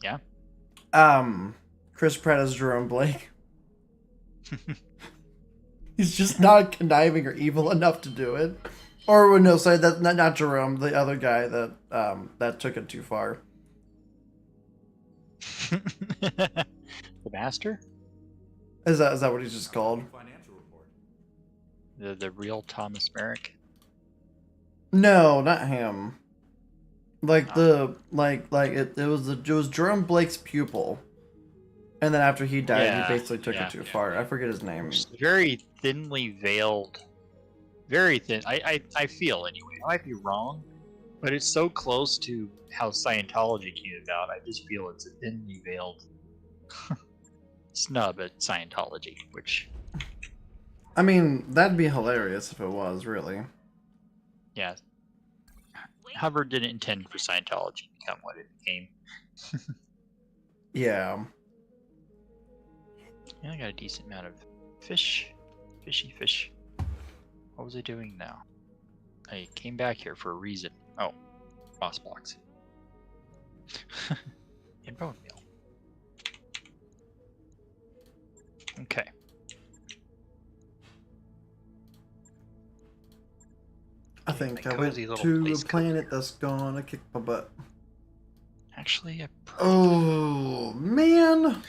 Yeah. Chris Pratt as Jerome Blake. He's just not conniving or evil enough to do it. Or no, sorry, that not Jerome, the other guy that took it too far. The Master? Is that what he's just called? The real Thomas Merrick? No, not him. Like it was Jerome Blake's pupil. And then after he died, he basically took it too far. I forget his name. Very thinly veiled. Very thin. I feel, anyway. I might be wrong, but it's so close to how Scientology came about. I just feel it's a thinly veiled snub at Scientology, which... I mean, that'd be hilarious if it was, really. Yeah. Hubbard didn't intend for Scientology to become what it became. Yeah. Yeah, I got a decent amount of fish. Fishy fish. What was I doing now? I came back here for a reason. Oh, boss blocks. And bone meal. Okay. I Okay, think my I went cozy little to a place planet that's gonna kick my butt. Actually, Oh, man!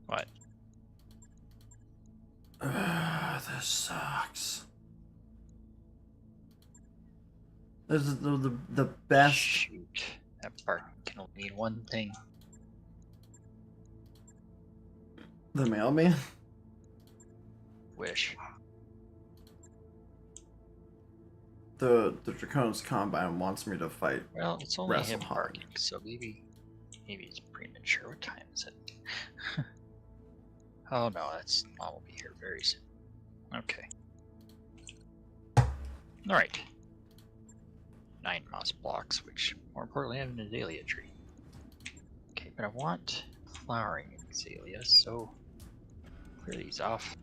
What? This sucks. This is the best. Shoot. That part can only mean one thing. The mailman? Wish. The Draconis Combine wants me to fight. Well, it's only him Wrestle barking, so maybe it's premature. What time is it? Oh no, that's Mom will be here very soon. Okay. Alright. 9 moss blocks, which more importantly I have an azalea tree. Okay, but I want flowering azalea, so clear these off.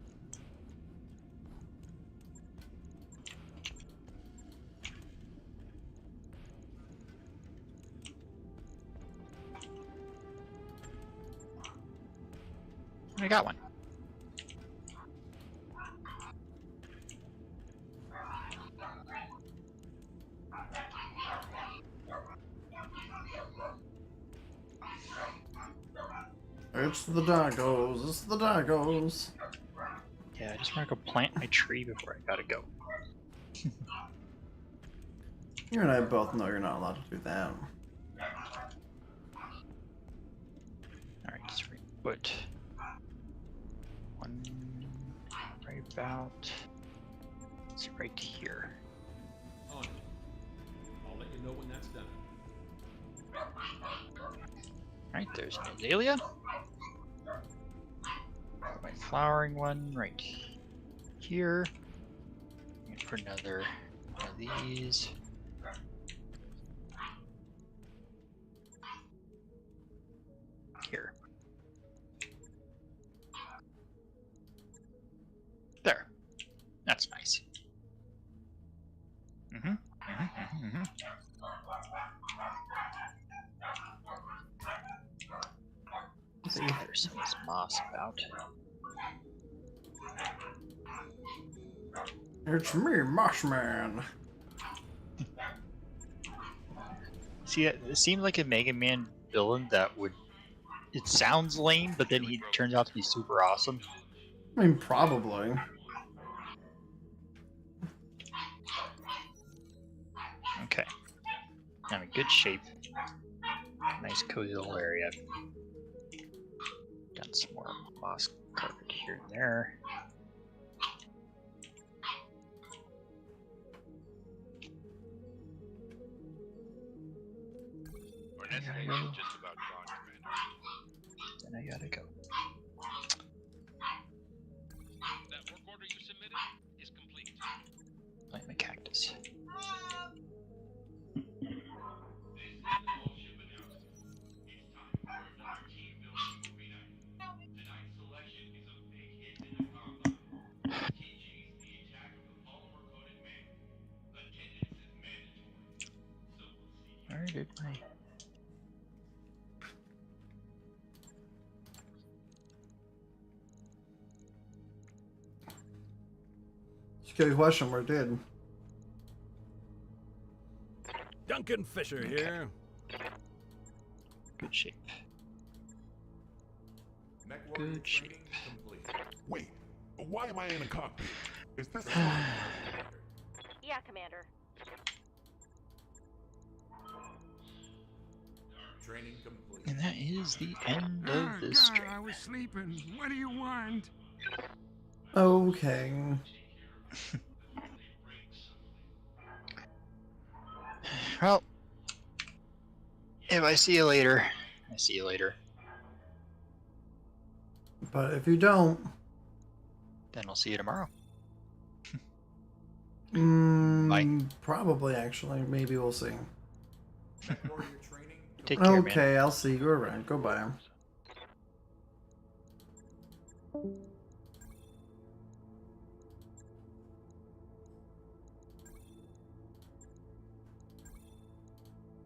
I got one. It's the doggos. It's the doggos. Yeah, I just want to go plant my tree before I gotta go. You and I both know you're not allowed to do that. Alright, just put one right about. It's right here. On it. I'll let you know when that's done. Right, there's an azalea. Put my flowering one right here. And put another one of these. Here. There. That's nice. See if there's some moss about. It's me, Mossman. See, it seemed like a Mega Man villain that would. It sounds lame, but then he turns out to be super awesome. I mean, probably. Okay. I'm in good shape. Nice cozy little area. Got some more moss carpet here and there. I gotta go. Then I gotta go. That work order you submitted is complete. Plant my cactus. Where did my... Just get a question where it did. Duncan Fisher Okay. here. Good shape. Good shape. Wait, why am I in a cockpit? Is this Yeah, Commander. Training complete. And that is the end Oh, of this God, stream. I was sleeping. What do you want? Okay. Well, if I see you later, I see you later. But if you don't, Then I'll see you tomorrow. probably actually, maybe we'll see. Mech warrior training. Take care, man. Okay, I'll see you around. Goodbye.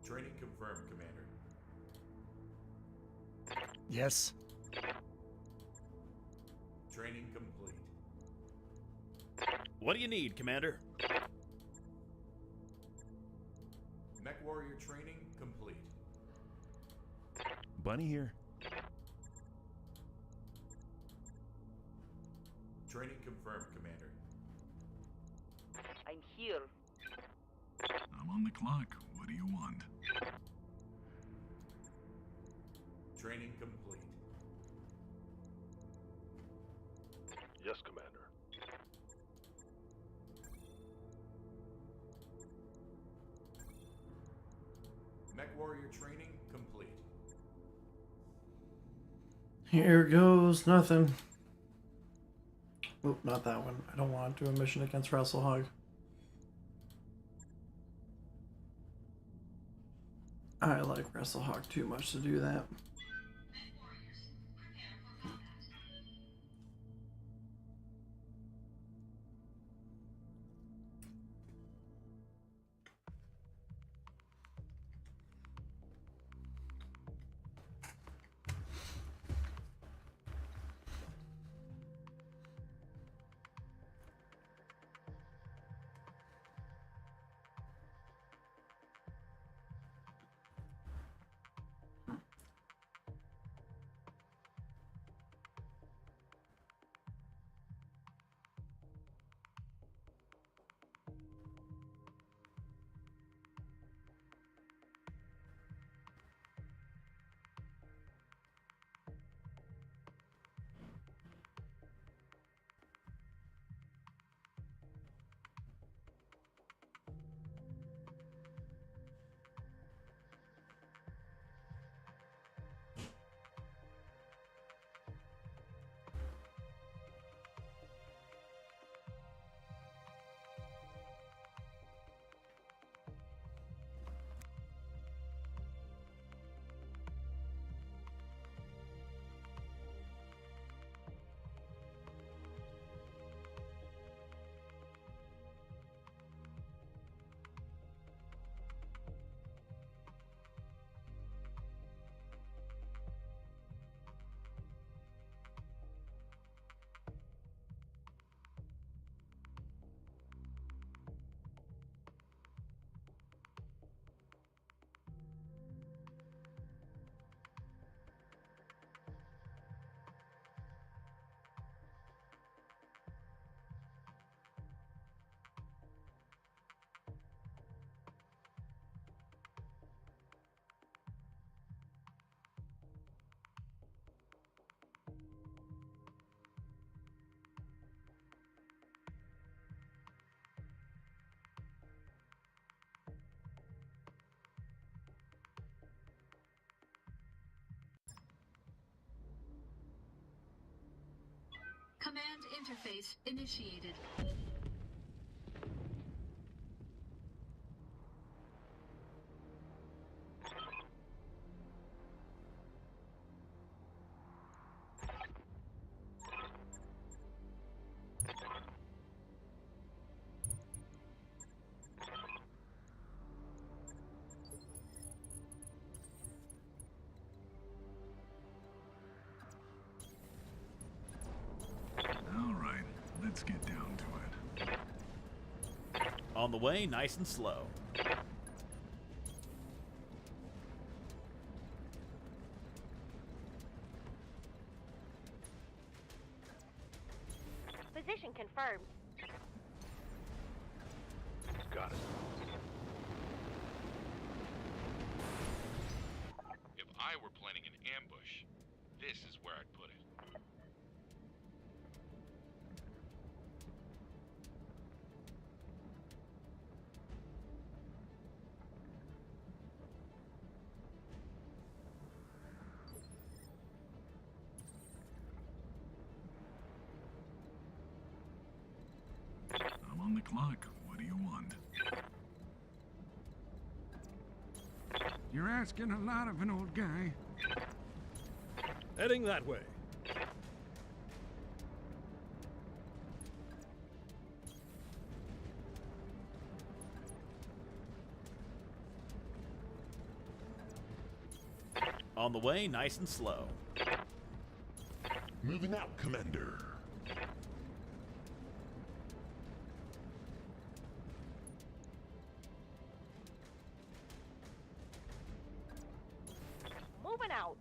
Training confirmed, Commander. Yes. Training complete. What do you need, Commander? Mech warrior training complete. Bunny here. Training confirmed, Commander. I'm here. I'm on the clock. What do you want? Training complete. Yes, Commander. Mech warrior training complete. Here goes nothing. Oh, not that one. I don't want to do a mission against Wrestlehog. I like Wrestlehog too much to do that. Command interface initiated. All right, let's get down to it. On the way, nice and slow. Position confirmed. Got it. If I were planning an ambush, this is where I'd put it. on the clock. What do you want? You're asking a lot of an old guy. Heading that way. On the way, nice and slow. Moving out, Commander. Moving out.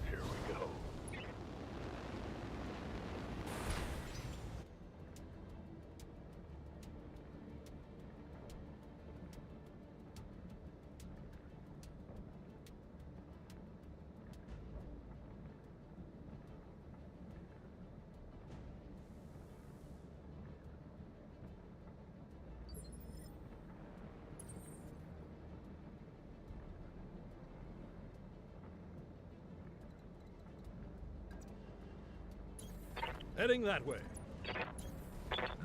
Here we go. Heading that way.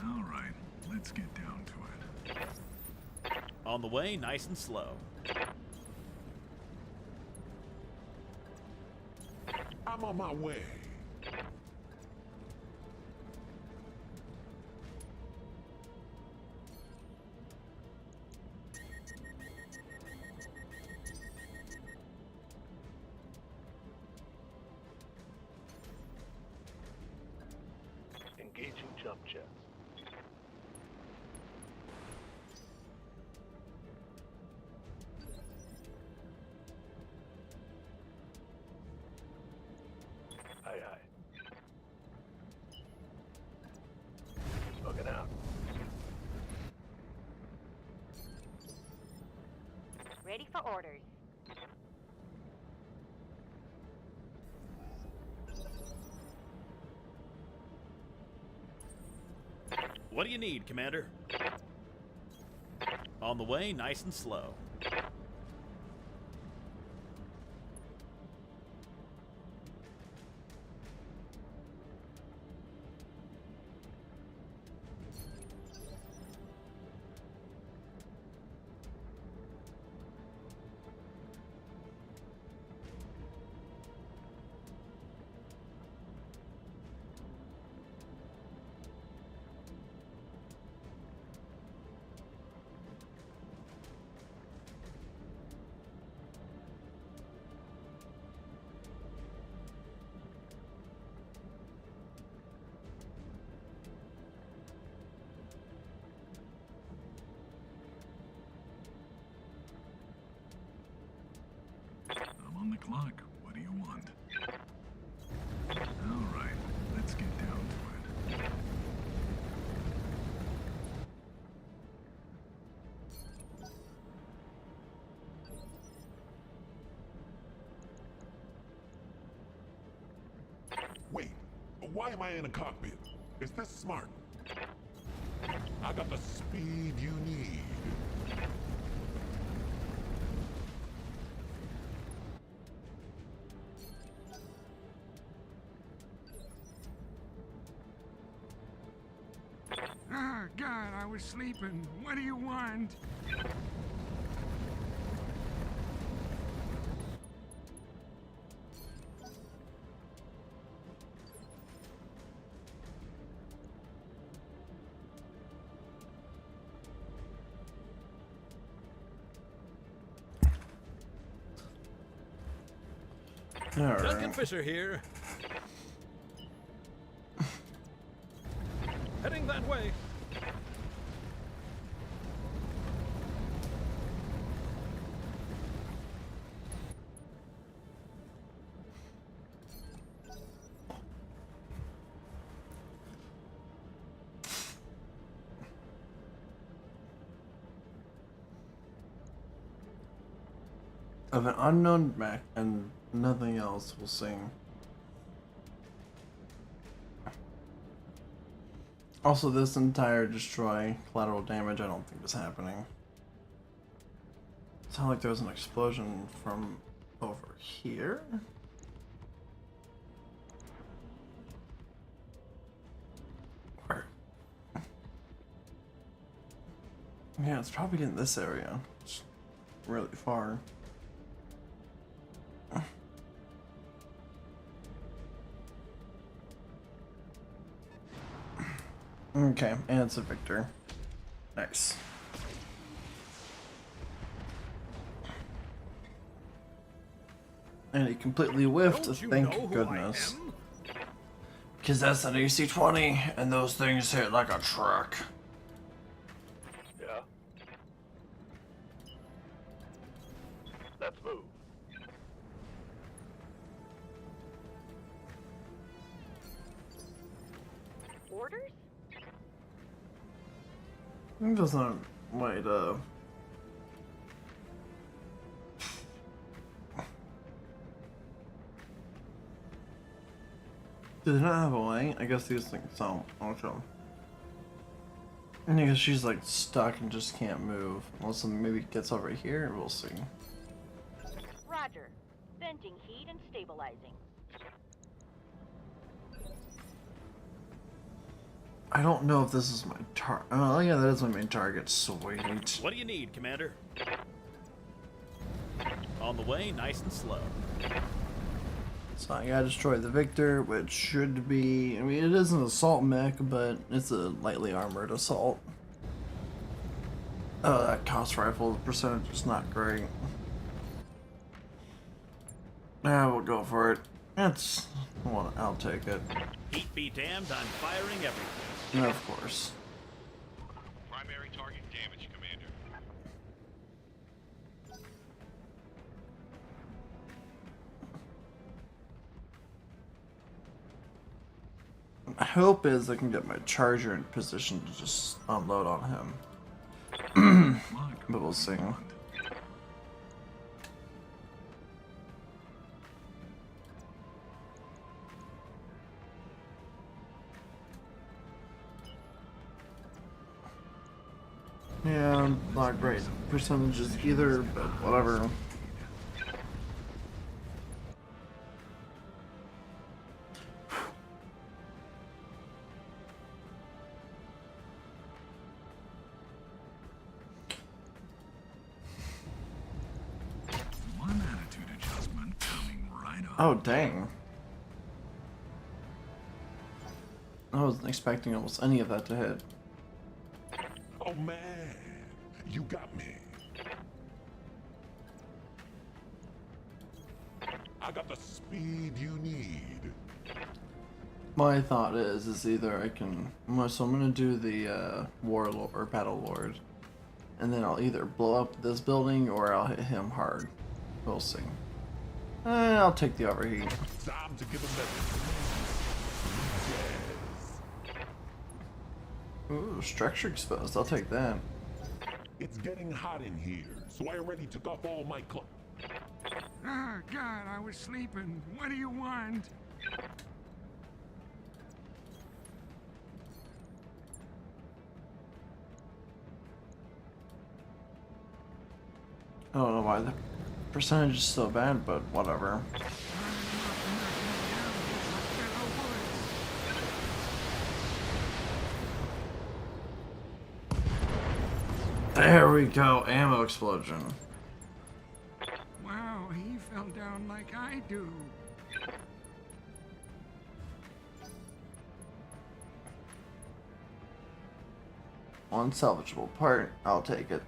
All right, let's get down to it. On the way, nice and slow. I'm on my way. Engaging jump jets. Aye, aye. Looking out. Ready for orders. What do you need, Commander? On the way, nice and slow. I'm on the clock. What do you want? All right, let's get down to it. Wait, why am I in a cockpit? Is this smart? I got the speed you need. Ah, God, I was sleeping. What do you want? All Duncan right. Fisher here. Heading that way. Of an unknown mech and nothing else will sing. Also, this entire destroy collateral damage, I don't think was happening. It sounded like there was an explosion from over here. Yeah, it's probably in this area. It's really far. Okay, and it's a victor. Nice. And he completely whiffed, thank goodness. Because that's an AC-20, and those things hit like a truck. Yeah. Let's move. Orders? It doesn't wait, do they not have a light? I guess these things don't. Okay. I guess she's like stuck and just can't move. Unless maybe it gets over here, we'll see. Roger. Venting heat and stabilizing. I don't know if this is my target. Oh yeah, that is my main target. Sweet. What do you need, Commander? On the way, nice and slow. So I gotta destroy the Victor, which should be... I mean, it is an assault mech, but it's a lightly armored assault. Oh, that cost rifle percentage is not great. We'll go for it. That's... Well, I'll take it. Heat be damned, I'm firing everything. Of course. Primary target damage, Commander. My hope is I can get my charger in position to just unload on him. But we'll see. Yeah, not great percentages either, but whatever. One attitude adjustment coming right up. Oh, dang. I wasn't expecting almost any of that to hit. Oh man, you got me. I got the speed you need. My thought is either I can... So I'm gonna do the Warlord or Battlelord. And then I'll either blow up this building or I'll hit him hard. We'll see. I'll take the overheat. Time to give him that. Ooh, structure exposed. I'll take that. It's getting hot in here, so I already took off all my clothes. Ah, God, I was sleeping. What do you want? I don't know why the percentage is so bad, but whatever. There we go, ammo explosion. Wow, he fell down like I do. Unsalvageable part, I'll take it.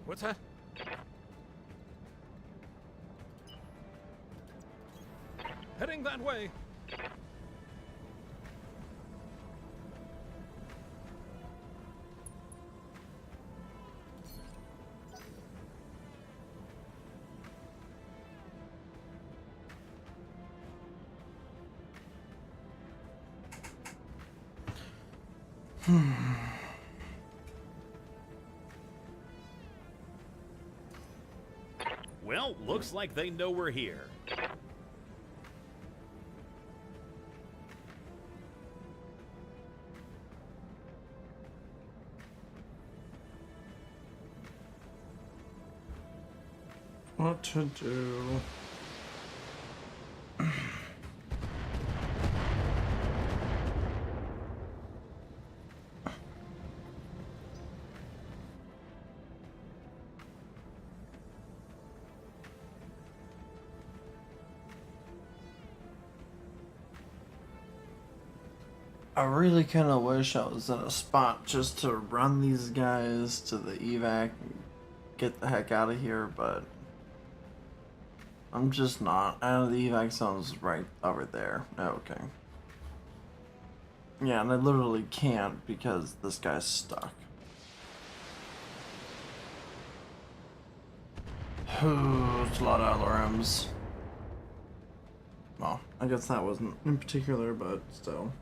What's that? Heading that way. Well, looks like they know we're here. what to do. I really kind of wish I was in a spot just to run these guys to the evac and get the heck out of here, but I'm just not. I know the evac zone's right over there. Okay. Yeah, and I literally can't because this guy's stuck. It's a lot of alarms. Well, I guess that wasn't in particular, but still.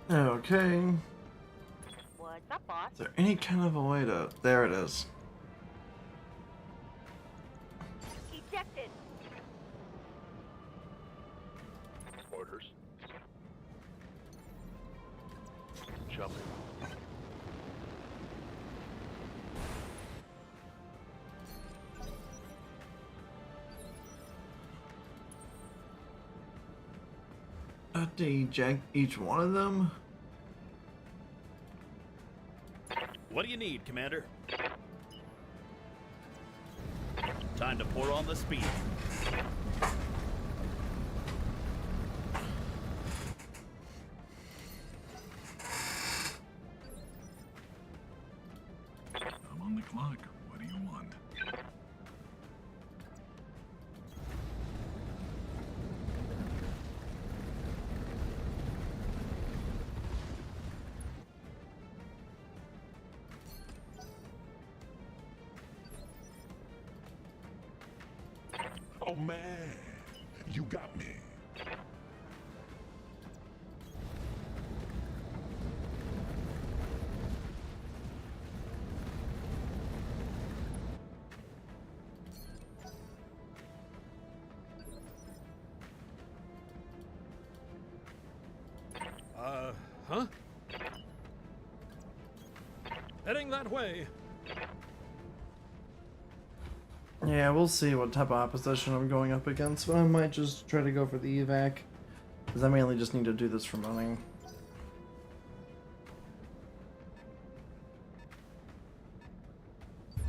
Okay. What's up, boss? Is there any kind of a way to... There it is. Ejected. Orders. Jumping. To eject each one of them? What do you need, Commander? Time to pour on the speed. I'm on the clock. What do you want? Oh man, you got me. Huh? Heading that way. Yeah, we'll see what type of opposition I'm going up against, but I might just try to go for the evac. Because I mainly just need to do this for money.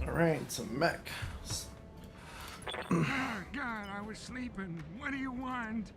Alright, some mech. Oh, God, I was sleeping. What do you want?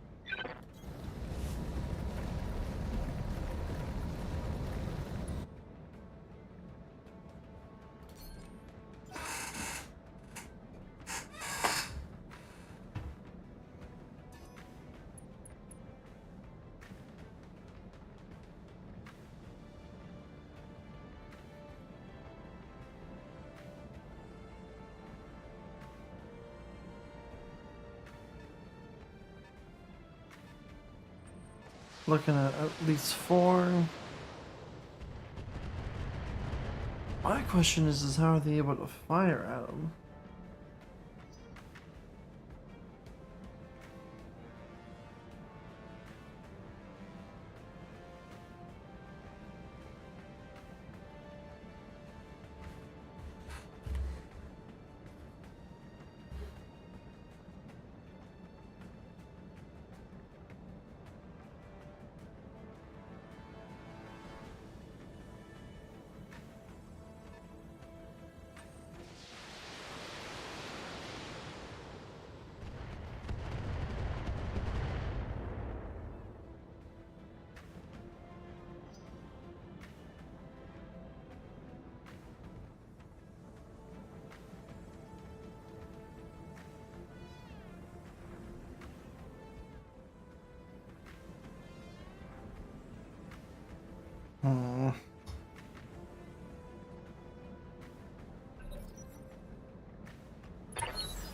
Looking at least 4. My question is how are they able to fire at them?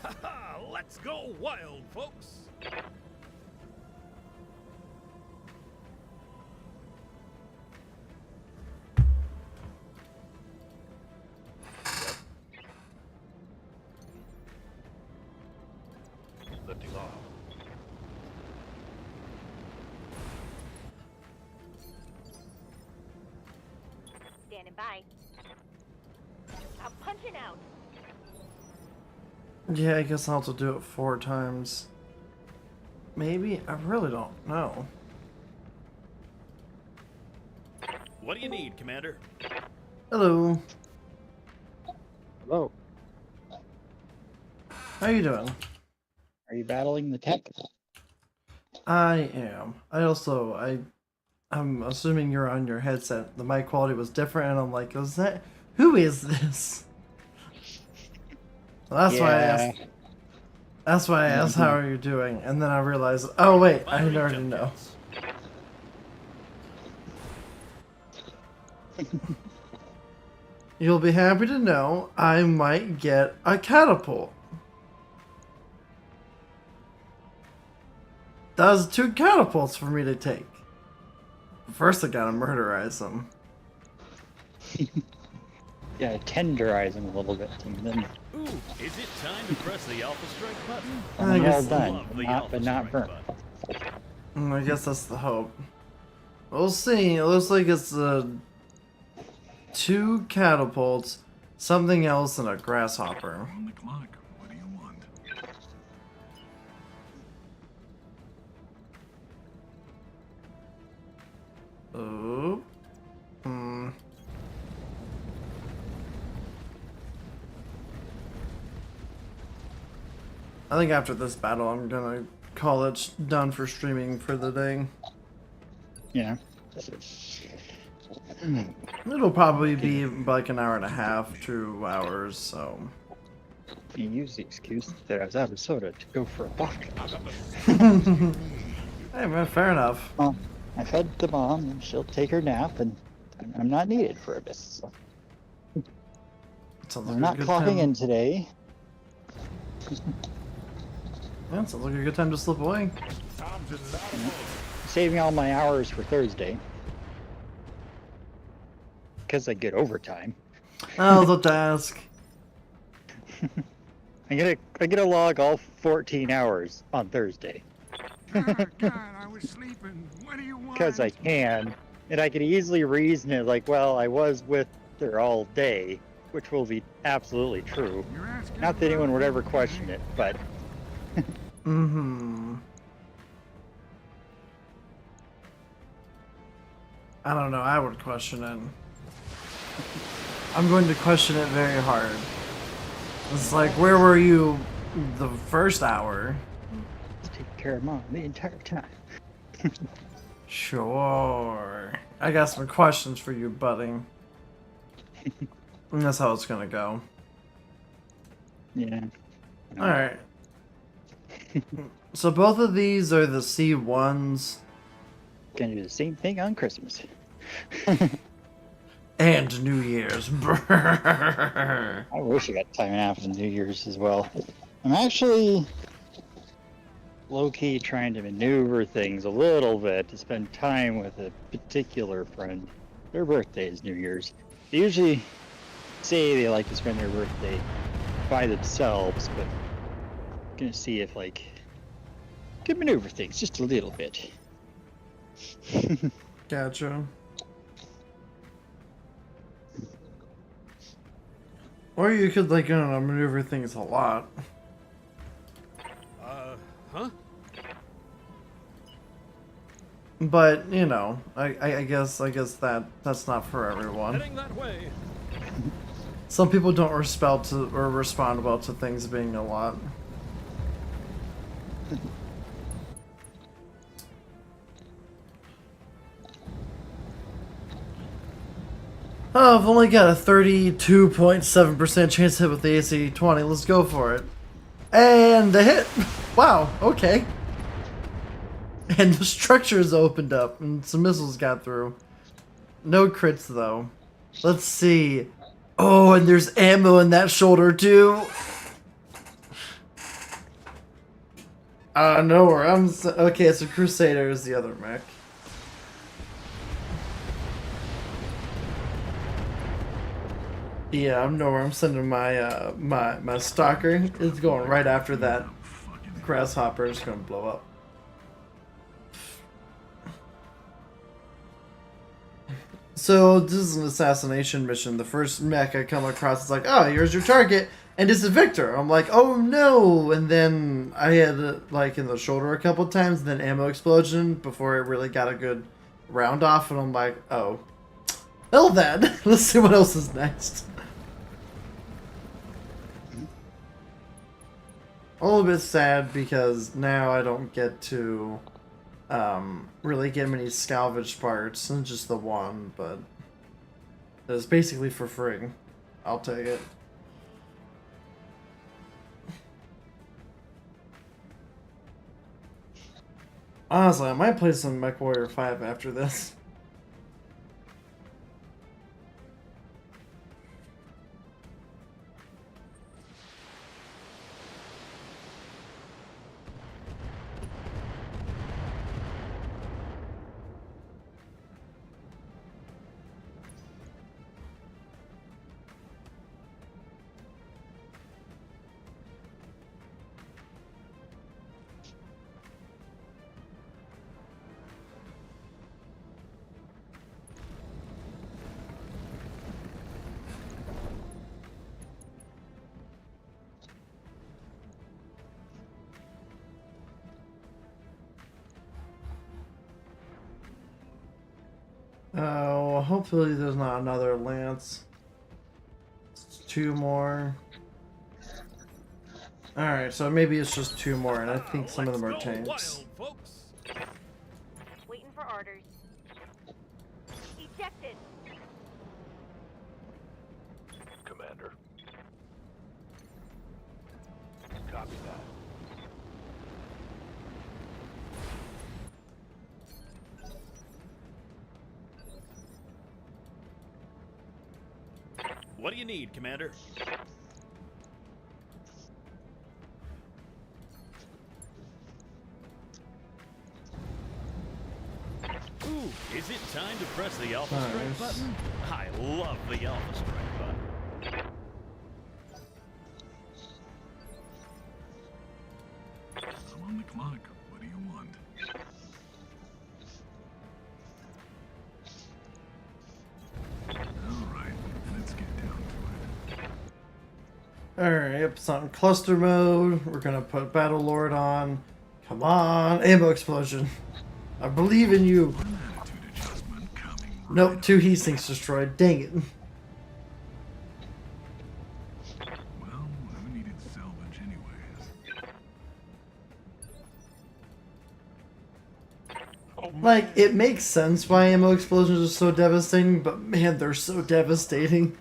Haha, let's go wild, folks. off. Standing by. I'm punching out. Yeah, I guess I'll have to do it 4 times. Maybe? I really don't know. What do you need, Commander? Hello. Hello. How you doing? Are you battling the tech? I am. I'm assuming you're on your headset. The mic quality was different, and I'm like, who is this? So that's why I asked. That's why I asked, how are you doing? And then I realized, oh wait, I already know. You'll be happy to know I might get a catapult. That was 2 catapults for me to take. First I gotta murderize them. Yeah, tenderize them a little bit, and then Ooh, is it time to press the Alpha Strike button? I they're all guess, done, but not burnt. I guess that's the hope. We'll see. It looks like it's 2 catapults, something else, and a grasshopper. On the clock. What do you want? Oh. I think after this battle, I'm gonna call it done for streaming for the day. Yeah. It'll probably be like an hour and a half, 2 hours, so. You use the excuse that I was out of soda to go for a walk. Hey man, fair enough. Well, I fed the mom, and she'll take her nap, and I'm not needed for a bit. So. Sounds like I'm a not good clocking time. in today. Yeah, sounds like a good time to slip away. Saving all my hours for Thursday. Because I get overtime. I was about to ask. I get to log all 14 hours on Thursday. God, I was sleeping. What do you want? Because I can. And I can easily reason it like, well, I was with her all day, which will be absolutely true. You're asking Not that anyone would ever about question it, but Mm-hmm. I don't know, I would question it. I'm going to question it very hard. It's like, where were you the first hour? take care of mom the entire time. Sure. I got some questions for you, buddy. And that's how it's gonna go. Yeah. Alright. So both of these are the C1s. Gonna do the same thing on Christmas. And New Year's. I wish I got time and a half in New Year's as well. I'm actually low-key trying to maneuver things a little bit to spend time with a particular friend. Their birthday is New Year's. They usually say they like to spend their birthday by themselves, but I'm gonna see if can maneuver things just a little bit. Gotcha. Or you could, I don't know, maneuver things a lot. Huh? But, you know, I guess that's not for everyone. Heading that way. Some people don't respond well to things being a lot. Oh, I've only got a 32.7% chance to hit with the AC-20. Let's go for it. And the hit! Wow, okay. And the structures opened up, and some missiles got through. No crits, though. Let's see. Oh, and there's ammo in that shoulder, too. No, where I'm... Okay, so Crusader is the other mech. Yeah, I'm nowhere. I'm sending my my stalker. It's going right after that grasshopper is gonna blow up. So this is an assassination mission. The first mech I come across is like, oh, here's your target, and it's a Victor. I'm like, oh no! And then I had it like in the shoulder a couple times, and then ammo explosion before it really got a good round off, and I'm like, oh, well then, let's see what else is next. A little bit sad because now I don't get to really get many salvage parts, and just the one, but it's basically for free. I'll take it. Honestly, I might play some MechWarrior 5 after this. Oh, hopefully there's not another Lance. It's 2 more. Alright, so maybe it's just 2 more, and I think some of them are tanks. Waiting for orders. Ejected. Commander. Copy that. What do you need, Commander? Ooh, is it time to press the Alpha Strike button? I love the Alpha Strike button. 'em on the clock. What do you want? Alright, let's get down to it. Alright, yep, it's on cluster mode. We're gonna put Battle Lord on. Come on, ammo explosion. I believe in you. One attitude adjustment coming. Nope, 2 heat sinks destroyed. Dang it. Well, who needed salvage anyways? Like, it makes sense why ammo explosions are so devastating, but man, they're so devastating.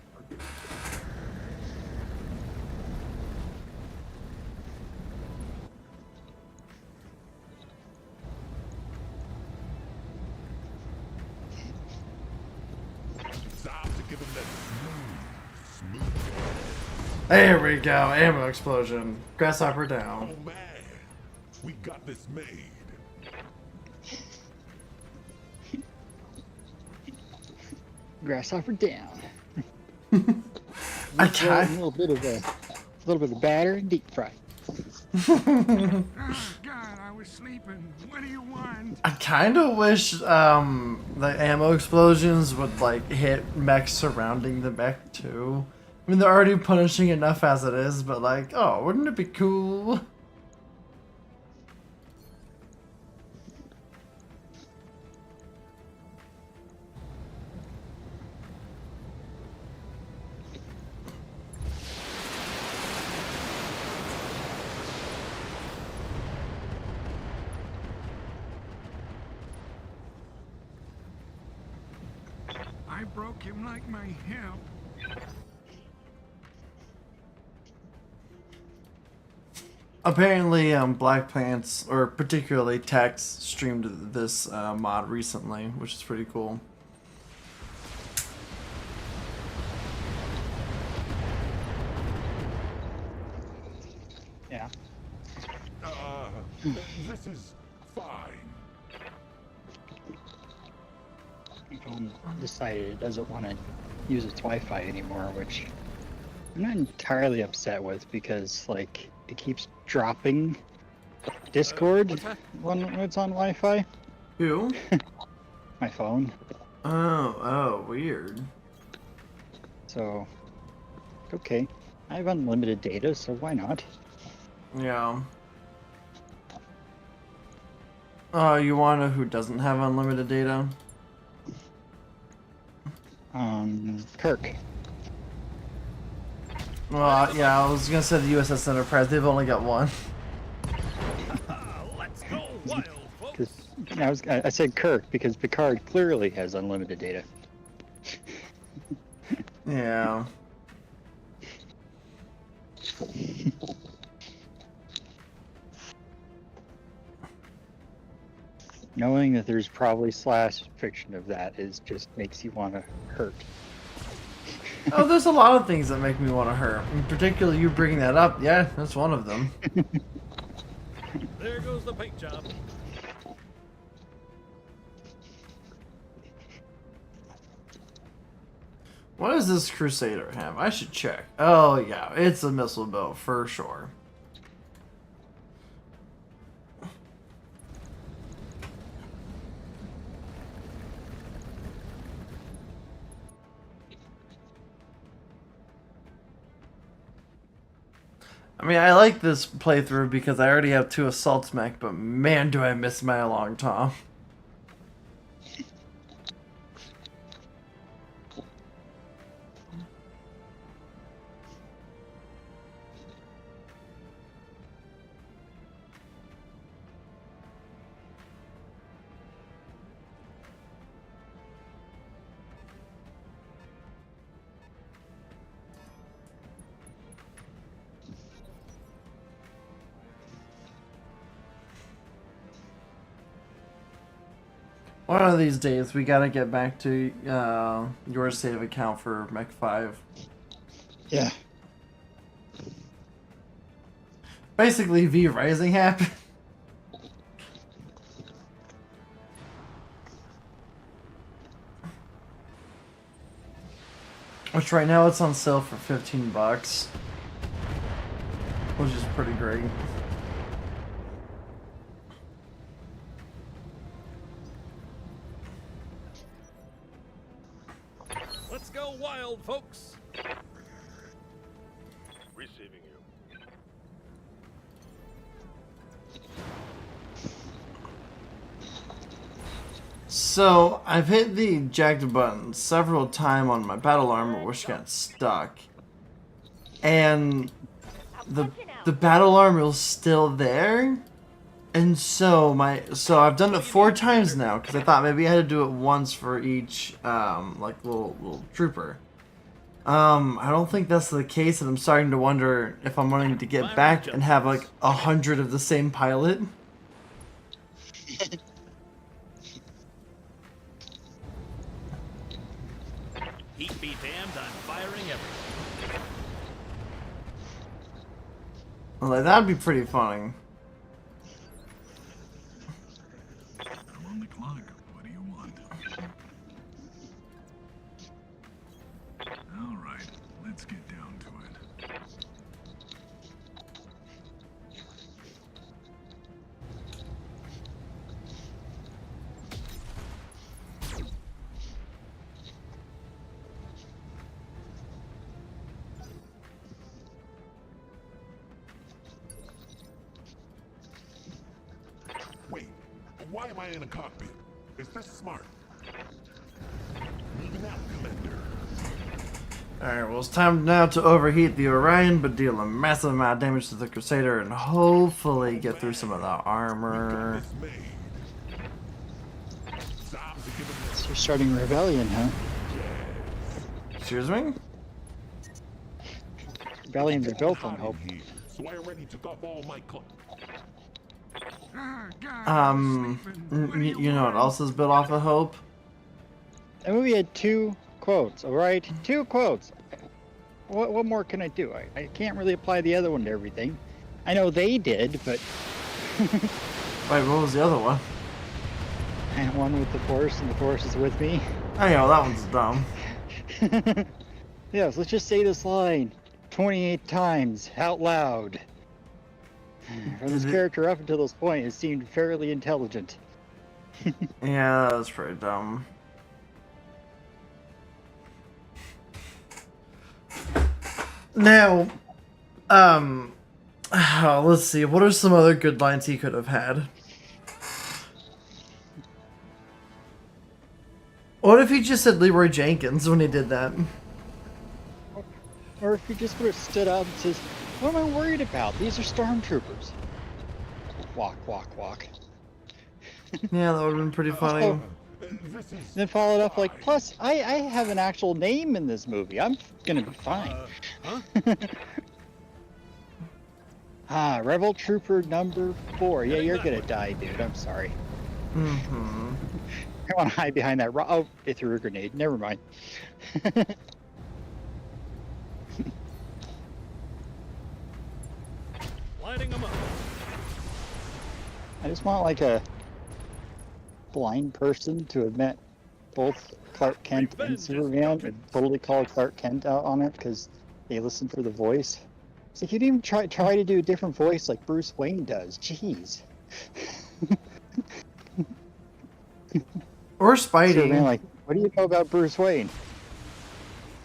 Time to give him that smooth. There we go, ammo explosion. Grasshopper down. Oh man, we got this made. Grasshopper down. I A can't. little bit of batter and deep fry. Oh, God, I was sleeping. What do you want? I kind of wish the ammo explosions would like hit mechs surrounding the mech too. I mean, they're already punishing enough as it is, but like, oh, wouldn't it be cool? I broke him like my hip. Apparently, Black Pants, or particularly Tex, streamed this mod recently, which is pretty cool. Yeah. This is fine. Phone decided it doesn't want to use its Wi-Fi anymore, which I'm not entirely upset with because, like, it keeps dropping Discord what's that? when it's on Wi-Fi. Who? My phone. Oh, weird. So, okay. I have unlimited data, so why not? Yeah. You wanna know who doesn't have unlimited data? Kirk. Well, yeah, I was gonna say the USS Enterprise. They've only got one. Let's go wild, folks. Because I said Kirk because Picard clearly has unlimited data. Yeah. Knowing that there's probably slash fiction of that is just makes you want to hurt. Oh, there's a lot of things that make me want to hurt. In particular, you bringing that up. Yeah, that's one of them. There goes the paint job. What does this Crusader have? I should check. Oh, yeah, it's a missile boat for sure. I mean, I like this playthrough because I already have 2 assaults mech, but man, do I miss my long tom. One of these days, we gotta get back to your save account for Mech 5. Yeah. Basically, V Rising happened. Which right now it's on sale for $15, which is pretty great. Let's go wild, folks. Receiving you. So, I've hit the eject button several times on my battle armor, which got stuck. And the battle armor is still there. And so I've done it 4 times now because I thought maybe I had to do it once for each like little trooper. I don't think that's the case, and I'm starting to wonder if I'm wanting to get back and have like 100 of the same pilot. Heat be damned, I'm firing everything. Well, like, that'd be pretty funny. I'm on the clock. What do you want? All right, let's get down to it. Wait, why am I in a cockpit? Is this smart? Moving out, Commander. Alright, well, it's time now to overheat the Orion, but deal a massive amount of damage to the Crusader and hopefully get through some of the armor. So you're starting a rebellion, huh? Excuse me? Rebellions are built on hope. So I already took off all my clothes. You know what else is built off of hope? That movie had 2 quotes, alright? 2 quotes. What more can I do? I can't really apply the other one to everything. I know they did, but... Wait, what was the other one? And one with the Force, and the Force is with me. I know, that one's dumb. Yes, let's just say this line 28 times out loud. From this character up until this point, it seemed fairly intelligent. Yeah, that was pretty dumb. Now, let's see. What are some other good lines he could have had? What if he just said Leroy Jenkins when he did that? Or if he just would have stood up and says, "What am I worried about? These are stormtroopers." Walk, walk, walk. Yeah, that would have been pretty funny. Then followed up like, plus, I have an actual name in this movie. I'm gonna be fine. Rebel Trooper number 4. Yeah, you're gonna die, dude. I'm sorry. Mm-hmm. I want to hide behind that rock. Oh, it threw a grenade. Never mind. Lighting them up. I just want like a blind person to have met both Clark Kent and Superman and totally call Clark Kent out on it because they listen for the voice. It's like you didn't even try to do a different voice like Bruce Wayne does. Jeez. Or Spidey. Superman, like, what do you know about Bruce Wayne?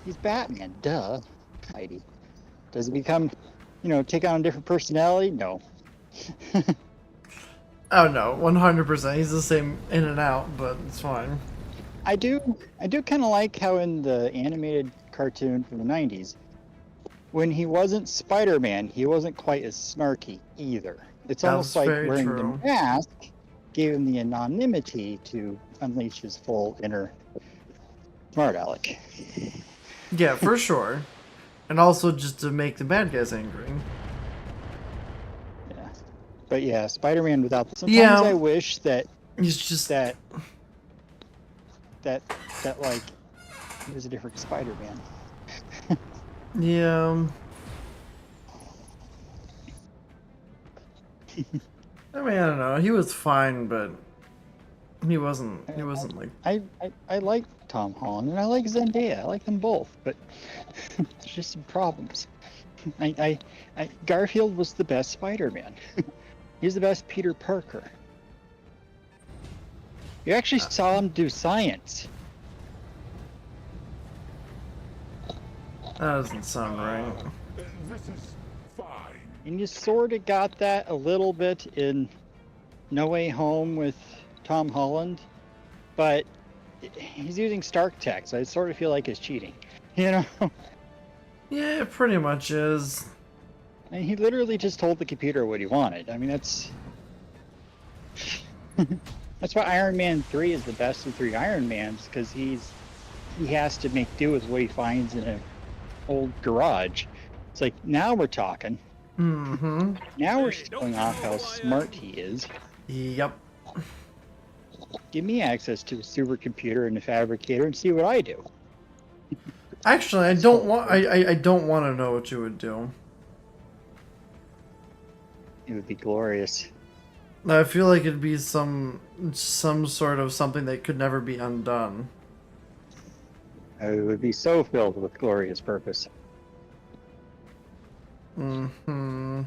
He's Batman, duh. Spidey. Does he become, take on a different personality? No. Oh no, 100%. He's the same in and out, but it's fine. I do kind of like how in the animated cartoon from the 90s, when he wasn't Spider-Man, he wasn't quite as snarky either. It's almost like wearing the mask gave him the anonymity to unleash his full inner smart aleck. Yeah, for sure. And also just to make the bad guys angry. Yeah. But yeah, Spider-Man without the... Sometimes I wish that... He's just... That like, he was a different Spider-Man. Yeah. I mean, I don't know. He was fine, but he wasn't like... I like Tom Holland, and I like Zendaya. I like them both, but there's just some problems. Garfield was the best Spider-Man. He's the best Peter Parker. You actually saw him do science. That doesn't sound right. This is fine. And you sort of got that a little bit in No Way Home with Tom Holland, but he's using Stark Tech, so I sort of feel like it's cheating, Yeah, it pretty much is. And he literally just told the computer what he wanted. I mean, that's why Iron Man 3 is the best of 3 Iron Mans, because he has to make do with what he finds in an old garage. It's like, now we're talking. Mm-hmm. Now we're showing off how smart he is. Yep. Give me access to a supercomputer and a fabricator and see what I do. Actually, I don't want to know what you would do. It would be glorious. I feel like it'd be some sort of something that could never be undone. It would be so filled with glorious purpose. Mm-hmm.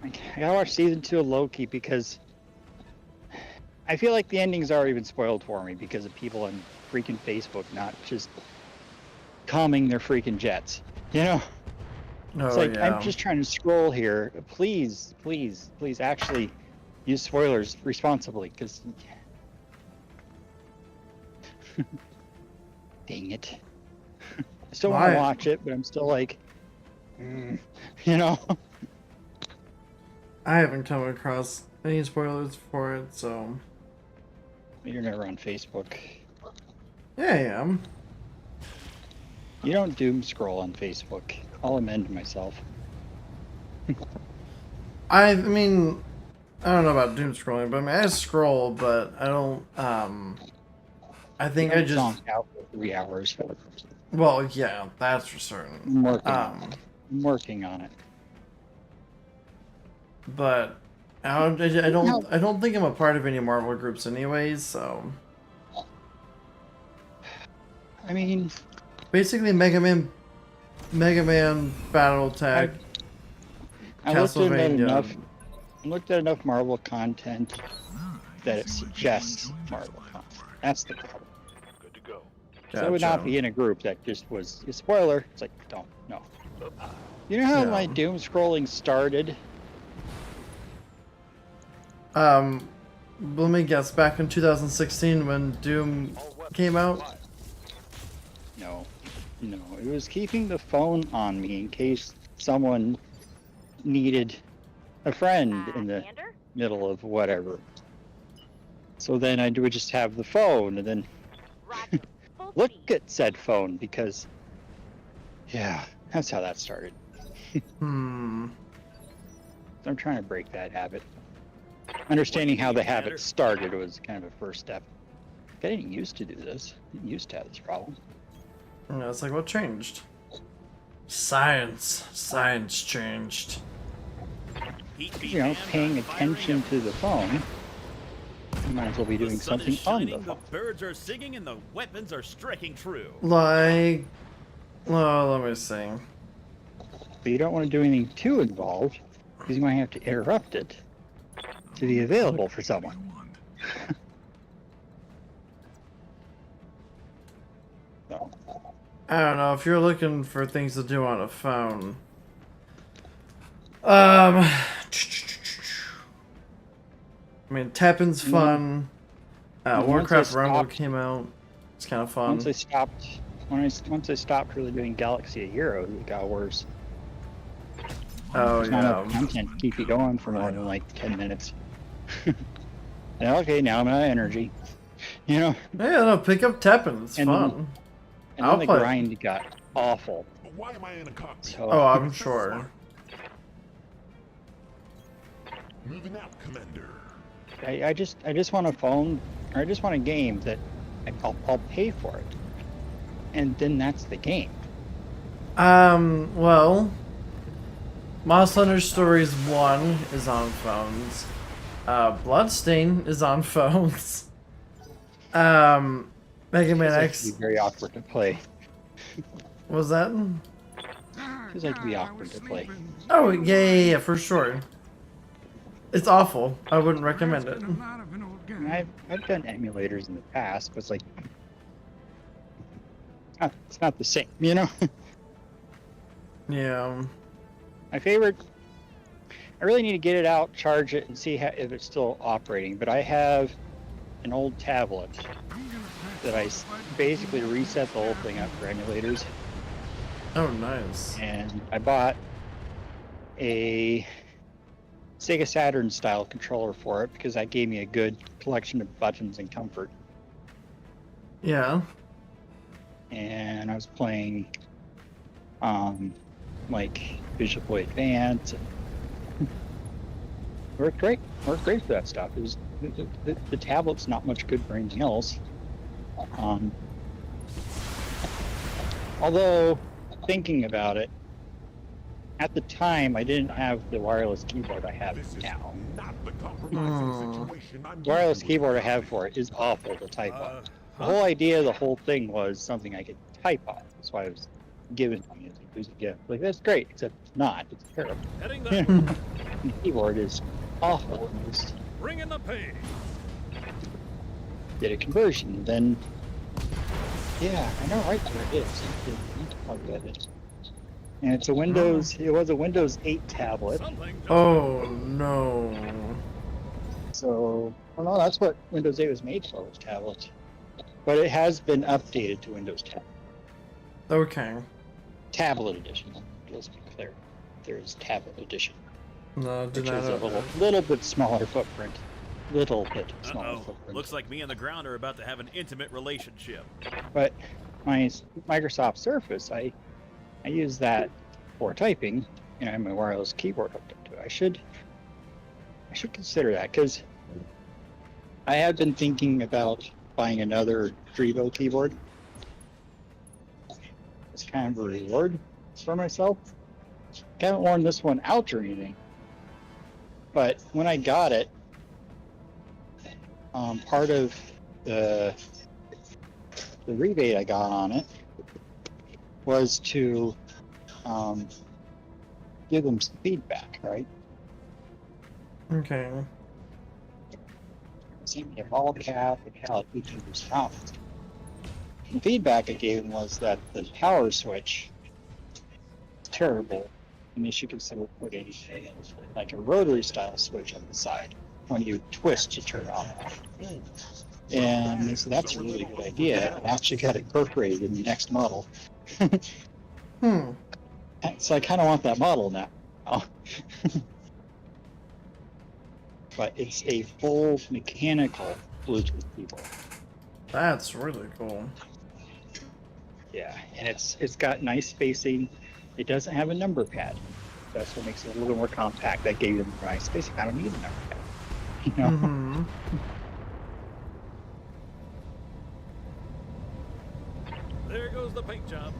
I gotta watch season 2 of Loki because I feel like the ending's already been spoiled for me because of people on freaking Facebook not just calming their freaking jets. It's like, yeah. I'm just trying to scroll here. Please, please, please actually use spoilers responsibly, because... Dang it. I still want to watch it, but I'm still like... I haven't come across any spoilers for it, so... You're never on Facebook. Yeah, I am. You don't doom scroll on Facebook. I'll amend myself. I mean, I don't know about doom scrolling, but I mean, I scroll, but I don't, I think I just... out for 3 hours. Well, yeah, that's for certain. I'm working on it. But I don't think I'm a part of any Marvel groups anyways, so... I mean... Basically, Mega Man, Battletech, I looked into it enough looked at enough Marvel content that it suggests Marvel content. That's the problem. Good to go. So I would not Gotcha. be in a group that just was a spoiler. It's like, don't, no. You know how Yeah. my doom scrolling started? Let me guess. Back in 2016, when Doom came out. No, it was keeping the phone on me in case someone needed a friend in the Commander? middle of whatever. So then I would just have the phone and then Roger. Full look speed. at said phone because, yeah, that's how that started. Hmm. So I'm trying to break that habit. Understanding how the habit started was kind of a first step. I didn't used to do this. I didn't used to have this problem. Yeah, it's like, what changed? Science. Science changed. You know, paying attention to the phone. You might as well be doing something on the phone. The birds are singing and the weapons are striking true. Like, well, let me see. But you don't want to do anything too involved because you might have to interrupt it to be available for someone. So, I don't know, if you're looking for things to do on a phone. I mean, tapping's fun. Warcraft Rumble came out. It's kind of fun. once I stopped really doing Galaxy of Heroes, it got worse. Oh, There's not enough yeah. content to keep you going for more than like 10 minutes. And okay, now I'm out of energy. You know? Yeah, no, pick up tapping. It's fun. And I'll then the play. grind got awful. Why am I in a cockpit? So, Oh, I'm sure. Moving out, Commander. I just want a phone, or I just want a game that I'll pay for it. And then that's the game. Well, Monster Hunter Stories 1 is on phones. Bloodstain is on phones. Mega Man X. It'd be very awkward to play. Was that? Feels like it'd be awkward to play. Oh, yeah, for sure. It's awful. I wouldn't recommend it. I've done emulators in the past, but it's like it's not the same, you know. Yeah. My favorite. I really need to get it out, charge it, and see if it's still operating. But I have an old tablet that I basically reset the whole thing up for emulators. Oh, nice. And I bought a Sega Saturn style controller for it because that gave me a good collection of buttons and comfort. Yeah. And I was playing like Visual Boy Advance. And worked great for that stuff. It was the tablet's not much good for anything else. Although thinking about it, at the time I didn't have the wireless keyboard I have now. Not the compromising situation I'm The wireless dealing with. keyboard I have for it is awful to type on. The whole idea of the whole thing was something I could type on. That's why I was given to me as a gift. Like, that's great, except it's not. It's terrible. Heading The that keyboard is awful. I just bring in the pain. did a conversion. Then, yeah, I know right where it is. I need to plug that in. And it's a Windows. It was a Windows 8 tablet. Oh, no. So, well, no, that's what Windows 8 was made for, was tablets. But it has been updated to Windows 10. Okay. Tablet edition. Let's be clear. There's tablet edition, No, did which not is a know. little bit smaller footprint. Little bit smaller footprint. Looks like me and the ground are about to have an intimate relationship. But my Microsoft Surface, I use that for typing, and I have my wireless keyboard hooked up to it. I should consider that, because I have been thinking about buying another Drivo keyboard. It's kind of a reward for myself. I haven't worn this one out or anything, but when I got it, part of the rebate I got on it was to give them some feedback, right? Okay. Same with all cap and how each of these comments. The feedback I gave him was that the power switch is terrible. And they should consider putting like a rotary style switch on the side. When you twist to turn it on. And they said that's a really good idea. And actually got it incorporated in the next model. Hmm. So I kind of want that model now. But it's a full mechanical Bluetooth keyboard. That's really cool. Yeah, and it's got nice spacing. It doesn't have a number pad. That's what makes it a little more compact. That gave them nice spacing. I don't need a number pad. You know? Mm-hmm. There goes the paint job.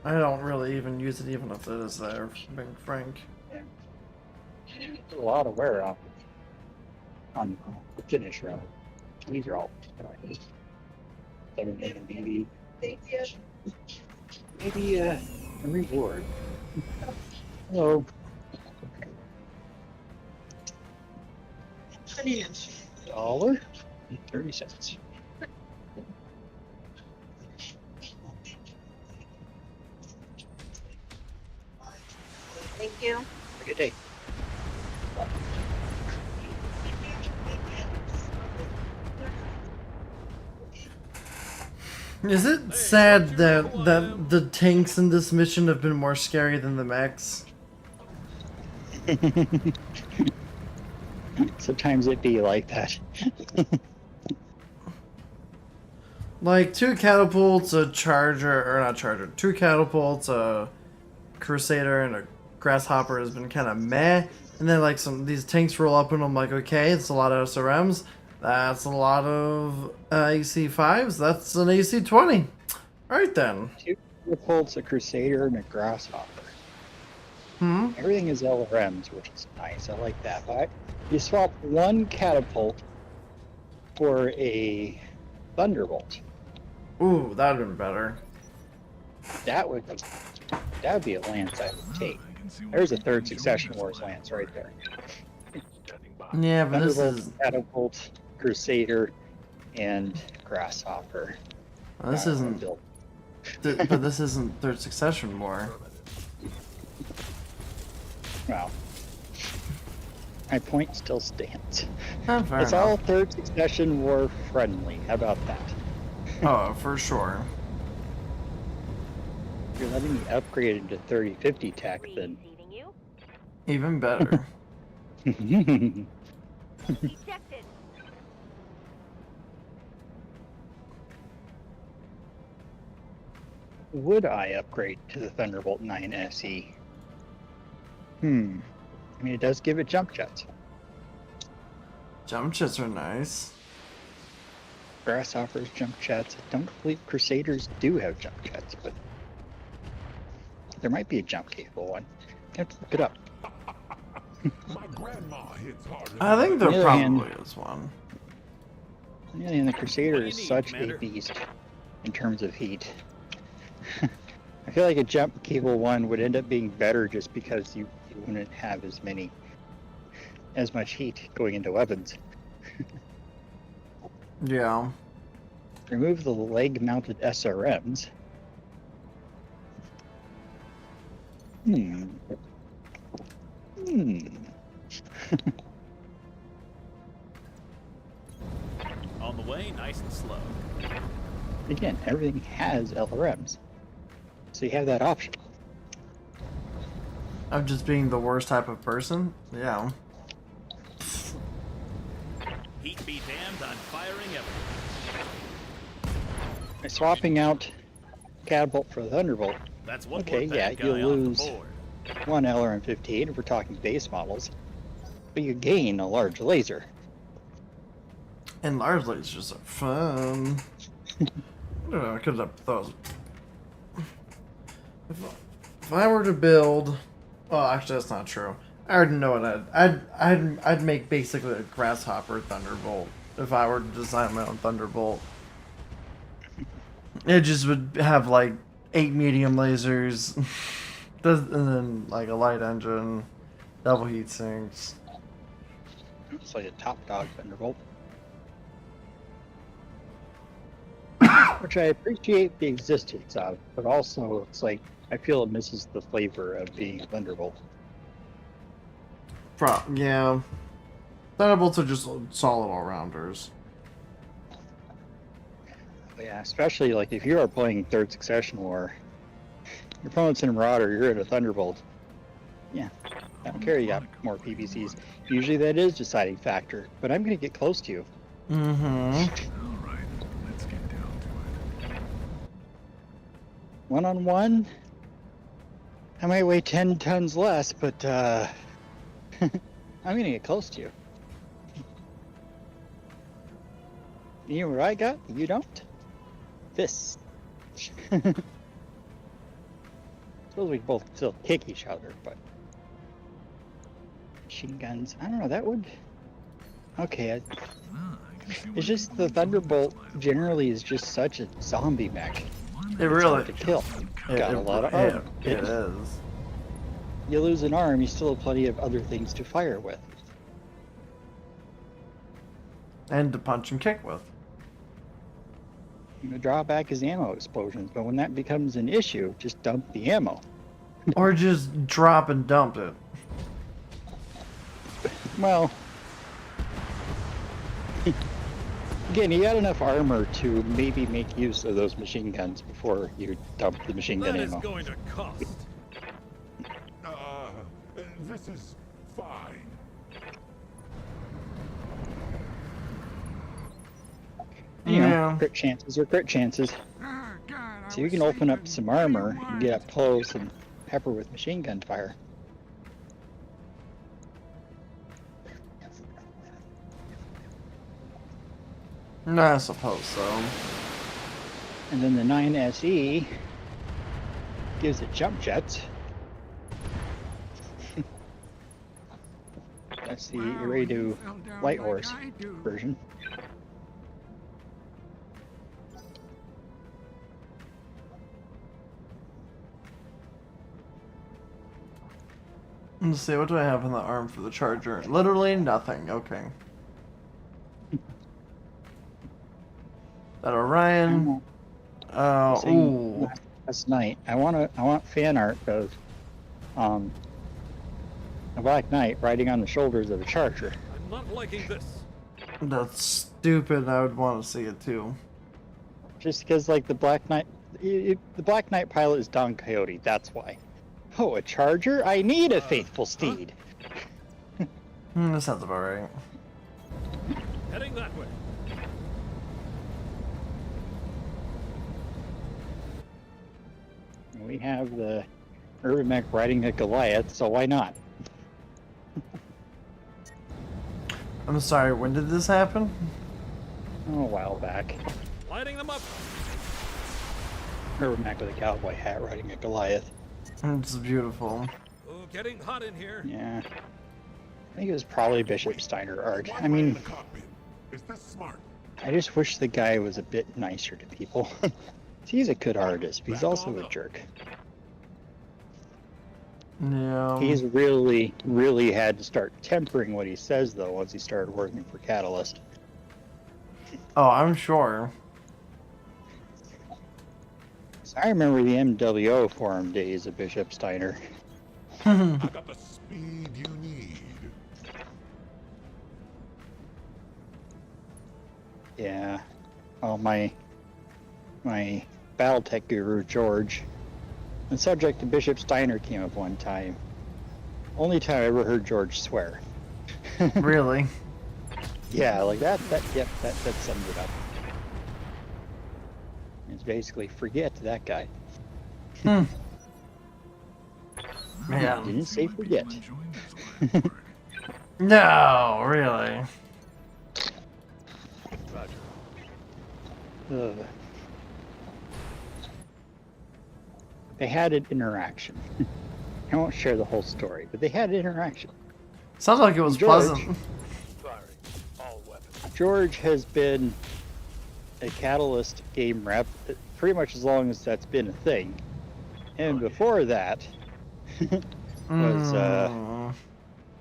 I don't really even use it even if it is there, being frank. There's a lot of wear on the finish round. These are all maybe a reward. Hello. $1.30. Thank you. Have a good day. Is it sad that the tanks in this mission have been more scary than the mechs? Sometimes it be like that. Like 2 catapults, a charger, or not charger, 2 catapults, a crusader, and a grasshopper has been kind of meh. And then like these tanks roll up and I'm like, okay, it's a lot of SRMs. That's a lot of AC5s. That's an AC20. Right then. 2 catapults, a crusader, and a grasshopper. Hmm? Everything is LRMs, which is nice. I like that. But you swap 1 catapult for a thunderbolt. Ooh, that'd been better. That would be a lance I would take. There's a 3rd Succession Wars lance right there. Yeah, but this Thunderbolt, is... catapult, crusader, and grasshopper. Well, this isn't... but this isn't 3rd Succession War. Well, my point still stands. Fair It's enough. all 3rd Succession War friendly. How about that? Oh, for sure. If you're letting me upgrade into 3050 tech, then... Receiving you. Even better. Ejected. Would I upgrade to the Thunderbolt 9 SE? I mean, it does give it jump jets. Jump jets are nice. Grasshoppers, jump jets. I don't believe Crusaders do have jump jets, but there might be a jump capable one. I have to look it up. My grandma hits harder. I think there On the other probably hand- is one. Yeah, and the Crusader What do is you need, such Commander? a beast in terms of heat. I feel like a jump cable one would end up being better just because you wouldn't have as much heat going into weapons. Yeah. Remove the leg-mounted SRMs. On the way, nice and slow. Again, everything has LRMs. So you have that option. Of just being the worst type of person? Yeah. Heat be damned, I'm firing everything. By swapping out Catapult for the Thunderbolt, That's one okay, more yeah, bad you'll guy off the lose board. one LRM-15 if we're talking base models, but you gain a large laser. And large lasers are fun. I don't know, I could have those. If I were to build, well, actually that's not true. I already know what I'd make basically a grasshopper thunderbolt if I were to design my own thunderbolt. It just would have like 8 medium lasers, and then like a light engine, Double heat sinks. It's like a top dog Thunderbolt. Which I appreciate the existence of, but also it's like I feel it misses the flavor of being a Thunderbolt. Yeah. Thunderbolts are just solid all-rounders. Yeah, especially like if you are playing Third Succession War, your opponent's in a Marauder, you're at a Thunderbolt. Yeah, I don't care you got more PVCs. Usually that is deciding factor, but I'm going to get close to you. Mm-hmm. All right, let's get down to it. One-on-one, I might weigh 10 tons less, but I'm going to get close to you. You know what I got? You don't? This. Suppose we both still kick each other, but machine guns. I don't know. That would. Okay. It's just the Thunderbolt generally is just such a zombie mech. It really. To kill. Got a lot of armor. It is. You lose an arm, you still have plenty of other things to fire with. And to punch and kick with. The drawback is ammo explosions, but when that becomes an issue, just dump the ammo. Or just drop and dump it. Well, again, you got enough armor to maybe make use of those machine guns before you dump the machine gun That is ammo. going to cost. This is fine. You know, Yeah. crit chances are crit chances. Ah, God, I So you was can open up thinking some way armor and get wide. up close and pepper with machine gun fire. I suppose so. And then the 9SE gives it jump jets. That's the Wow, Iridu you fell down light like horse I do. version. Let's see, what do I have in the arm for the charger? Literally nothing. Okay. That Orion. Ooh. Last night, I want fan art of a Black Knight riding on the shoulders of a charger. I'm not liking this. That's stupid. I would want to see it too. Just because, like, the Black Knight, the Black Knight pilot is Don Quixote. That's why. Oh, a charger? I need a faithful steed. That sounds about right. Heading that way. We have the Urban Mech riding a Goliath, so why not? I'm sorry, when did this happen? Oh, a while back. Lighting them up. Urban Mech with a cowboy hat riding a Goliath. It's beautiful. Oh, getting hot in here. Yeah. I think it was probably Bishop Steiner art. Why I am in mean, the cockpit? Is this smart? I just wish the guy was a bit nicer to people. He's a good artist, but he's also a jerk. Yeah. He's really, really had to start tempering what he says, though, once he started working for Catalyst. Oh, I'm sure. So I remember the MWO forum days of Bishop Steiner. I got the speed you need. Yeah. Oh, my Battletech guru, George. The subject of Bishop Steiner came up one time. Only time I ever heard George swear. Really? Yeah, like that sums it up. It's basically forget that guy. Yeah. Didn't say forget. No, really. Ugh. They had an interaction. I won't share the whole story, but they had an interaction. Sounds like it was George. pleasant. George has been a Catalyst game rep pretty much as long as that's been a thing. And before that was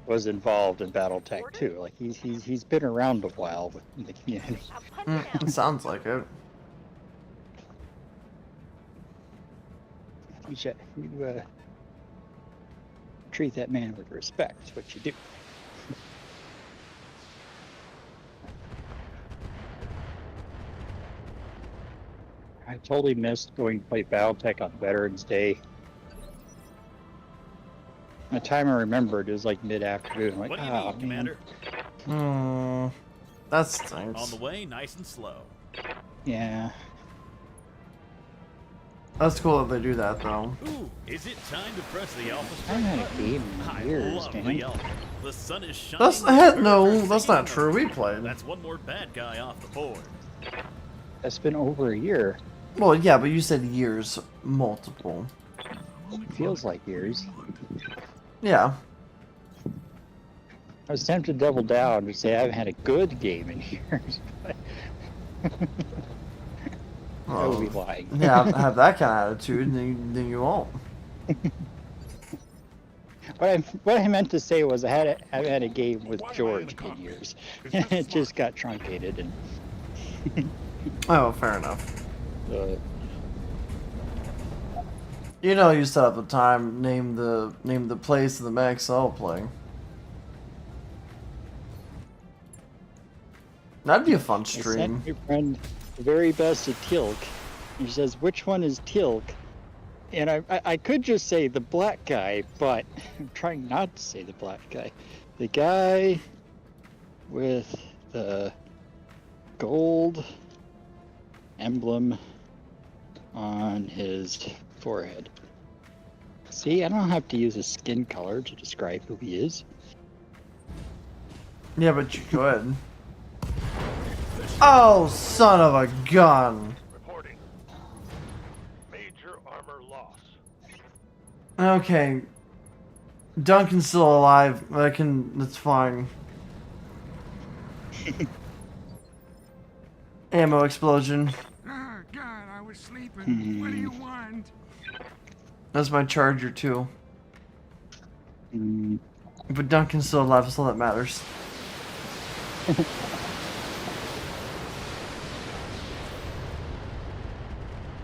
was involved in Battletech too. Like he's been around a while in the community. Sounds like it. You treat that man with respect. Is what you do. I totally missed going to play Battletech on Veterans Day. The time I remembered, it was like mid-afternoon. Like, What do you need, Commander? That stinks. On the way, nice and slow. Yeah. That's cool that they do that, though. Ooh, is it time to press the alpha I strike haven't had a button? game I in years, love man. the alpha. The sun is shining. That's the birds no, are that's singing, not true. We played. That's one more bad guy off the board. That's been over a year. Well, yeah, but you said years, multiple. It feels like years. Yeah. I was tempted to double down and say I haven't had a good game in years, but I would be lying. Yeah, have that kind of attitude, then you won't. What I meant to say was I haven't had a game with George in years. It just got truncated and. Oh, fair enough. You know, you set up the time, name the place, and the max I'll play. That'd be a fun I stream. sent your friend the very best of Tilk. He says, "Which one is Tilk?" And I could just say the black guy, but I'm trying not to say the black guy. The guy with the gold emblem on his forehead. See, I don't have to use his skin color to describe who he is. Yeah, but you could. Oh, son of a gun! Reporting. Major armor loss. Okay. Duncan's still alive. That's fine. Ammo explosion. Ah, God, I was sleeping. What do you want? That's my charger too. Mm. But Duncan's still alive, so that matters.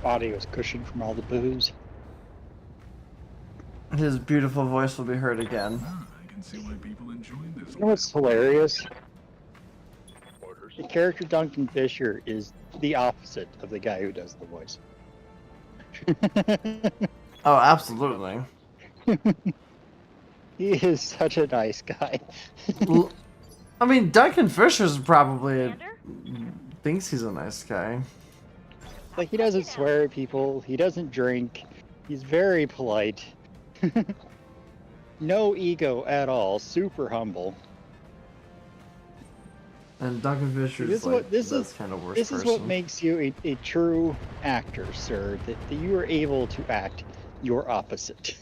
Body was cushioned from all the booze. His beautiful voice will be heard again. Ah, I can see why people enjoy this. You know what's hilarious? The character Duncan Fisher is the opposite of the guy who does the voice. Oh, absolutely. He is such a nice guy. I mean, Duncan Fisher's probably thinks he's a nice guy. Like, he doesn't swear at people, he doesn't drink, he's very polite. No ego at all, super humble. And Duncan Fisher's This is like, what- this that's is- kind of worse This is person. what makes you a true actor, sir, that you are able to act your opposite.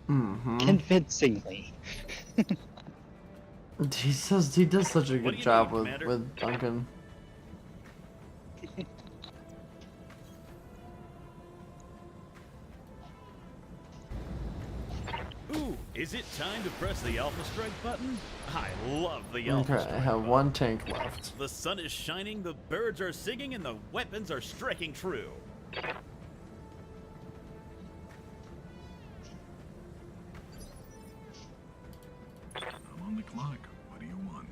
Convincingly. He does such a What good do you job need, Commander? with Duncan. Ooh, is it time to press the alpha strike button? I love the alpha Okay, I strike have button. one tank left. The sun is shining, the birds are singing, and the weapons are striking true. I'm on the clock. What do you want?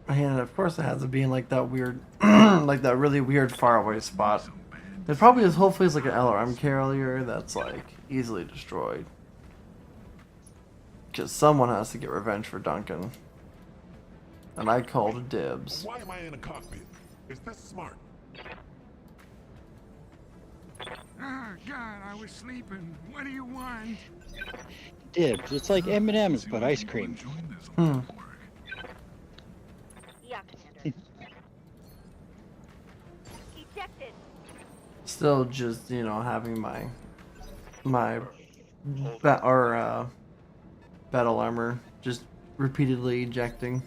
And of course it has to be in like that weird, like that really weird faraway spot. So bad. It probably is, hopefully it's like an LRM carrier that's like easily destroyed. Because someone has to get revenge for Duncan. And I called dibs. Why am I in a cockpit? Is this smart? Ah, God, I was sleeping. What do you want? Dibs, it's like M&M's See but why ice people cream. enjoy this line of work. Yeah, Commander. Ejected. Still just, having my battle armor just repeatedly ejecting.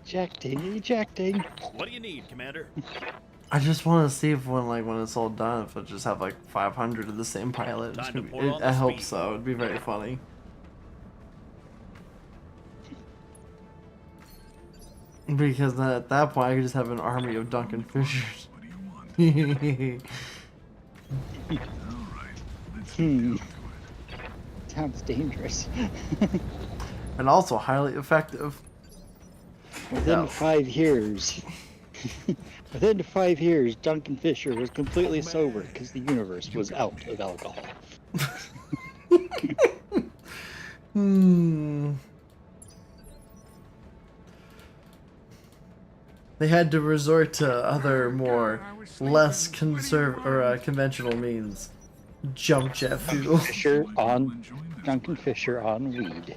Ejecting. What do you need, Commander? I just want to see if when it's all done, if it just have like 500 of the same pilot. Time to pour on I the hope speed. so. It'd be very funny. Because then at that point, I could just have an army of Duncan Fishers. What do you want? All right, let's get down to it. Sounds dangerous. And also highly effective. Within Yeah. 5 years. Within 5 years, Duncan Fisher was completely sober because the universe was out of alcohol. They had to resort to other more less conventional means. Jump jet fuel. Duncan Fisher on weed.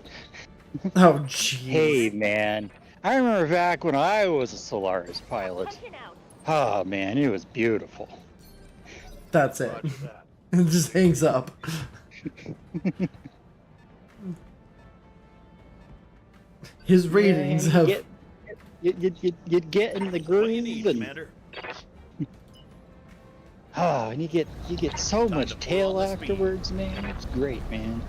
Oh jeez. Hey man, I remember back when I was a Solaris pilot. Punching out. Oh man, it was beautiful. That's it. It just hangs up. His ratings have. You'd get in the What do you groove need, and Commander? oh, and you get so Time much to pour tail on the speed. afterwards, man. It's great, man.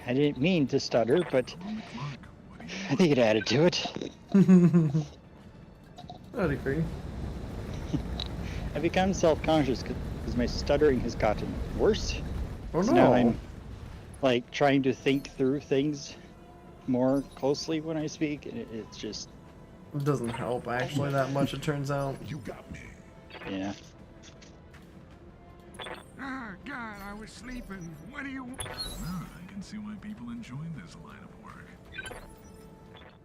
I didn't mean to stutter, but On the clock. What do you I think it added to it. I'd agree. I've become self-conscious because my stuttering has gotten worse. Oh So now no. I'm like trying to think through things more closely when I speak, and it's just It doesn't help actually that much, it turns out. You got me. yeah. Ah, God, I was sleeping. What do you want? Ah, I can see why people enjoy this line of work.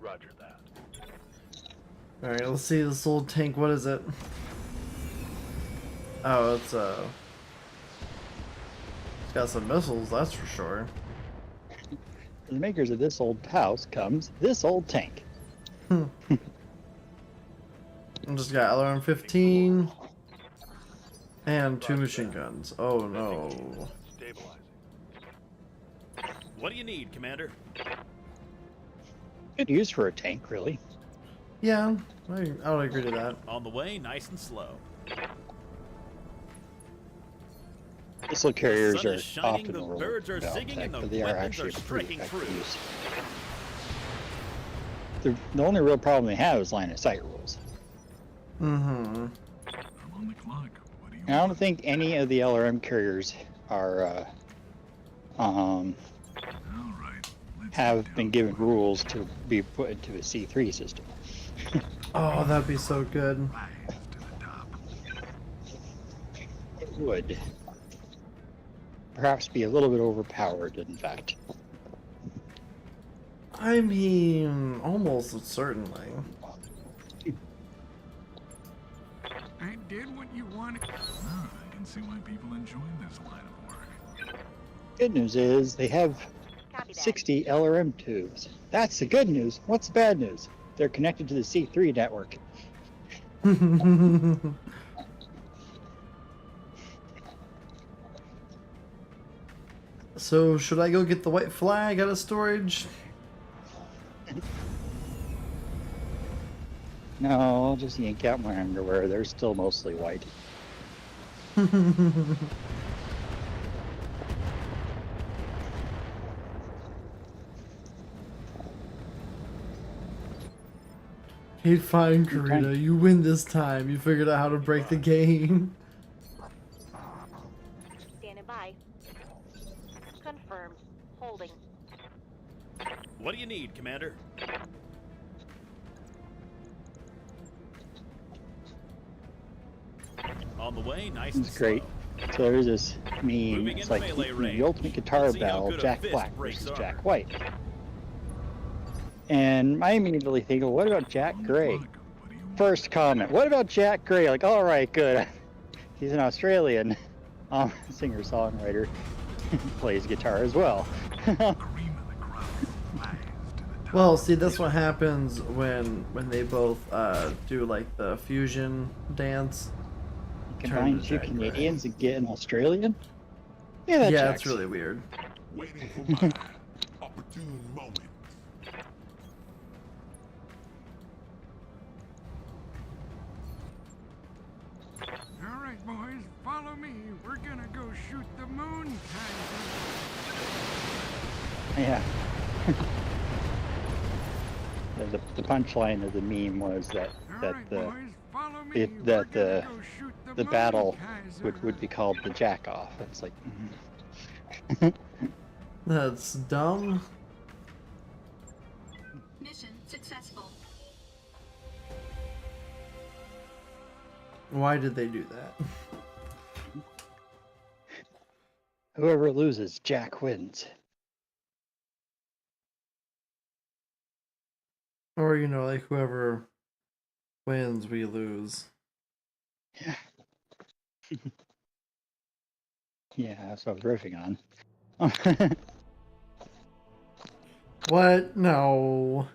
Roger that. Alright, let's see this old tank. What is it? Oh, it's got some missiles, that's for sure. From the makers of this old house comes this old tank. I just got LRM-15 and 2 machine guns. Oh no. Stabilizing. What do you need, Commander? Good use for a tank, really. Yeah, I would agree to that. On the way, nice and slow. Missile carriers sun are is shining, often the overlooked birds are in singing, Battletech, and the but they are weapons actually are a pretty striking effective true. use. The only real problem they have is line of sight rules. Mm-hmm. I'm on the clock. What do you And I want? don't think any of the LRM carriers are All right, let's have get been down given to it. rules to be put into a C3 system. Oh, that'd be so good. Rise to the top. It would perhaps be a little bit overpowered, in fact. I mean, almost certainly. I did what you wanted. Ah, I can see why people enjoy this line of work. Good news is they have Copy that. 60 LRM tubes. That's the good news. What's the bad news? They're connected to the C3 network. So, should I go get the white flag out of storage? No, I'll just yank out my underwear. They're still mostly white. Hey, fine, Karina. You win this time. You figured out how to break the game. Standing by. Confirmed. Holding. What do you need, Commander? On the way, nice and It's slow. great. So there's this meme. Moving It's in like melee range. the ultimate guitar See how battle, good a Jack fist Black breaks versus armor. Jack White. And I immediately think, well, what about Jack On the Gray? clock. What do you want? First comment, what about Jack Gray? Like, all right, good. He's an Australian singer-songwriter. Plays guitar as well. Cream of the crop. Rise to the top. Well, see, that's what happens when they both do like the fusion dance. Combine to two Jack Gray. Canadians and get an Australian? Yeah, that Yeah, checks. it's really weird. Waiting for my opportune moment. shoot the moon, Kaiser. Yeah. The punchline of the meme was that All right, boys, follow me. it, We're that gonna go shoot the the moon, battle Kaiser. would be called the jack off. It's like That's dumb. Mission successful. Why did they do that? whoever loses, Jack wins. Or, you know, like whoever wins, we lose. Yeah. Yeah, that's what I was riffing on. What? No.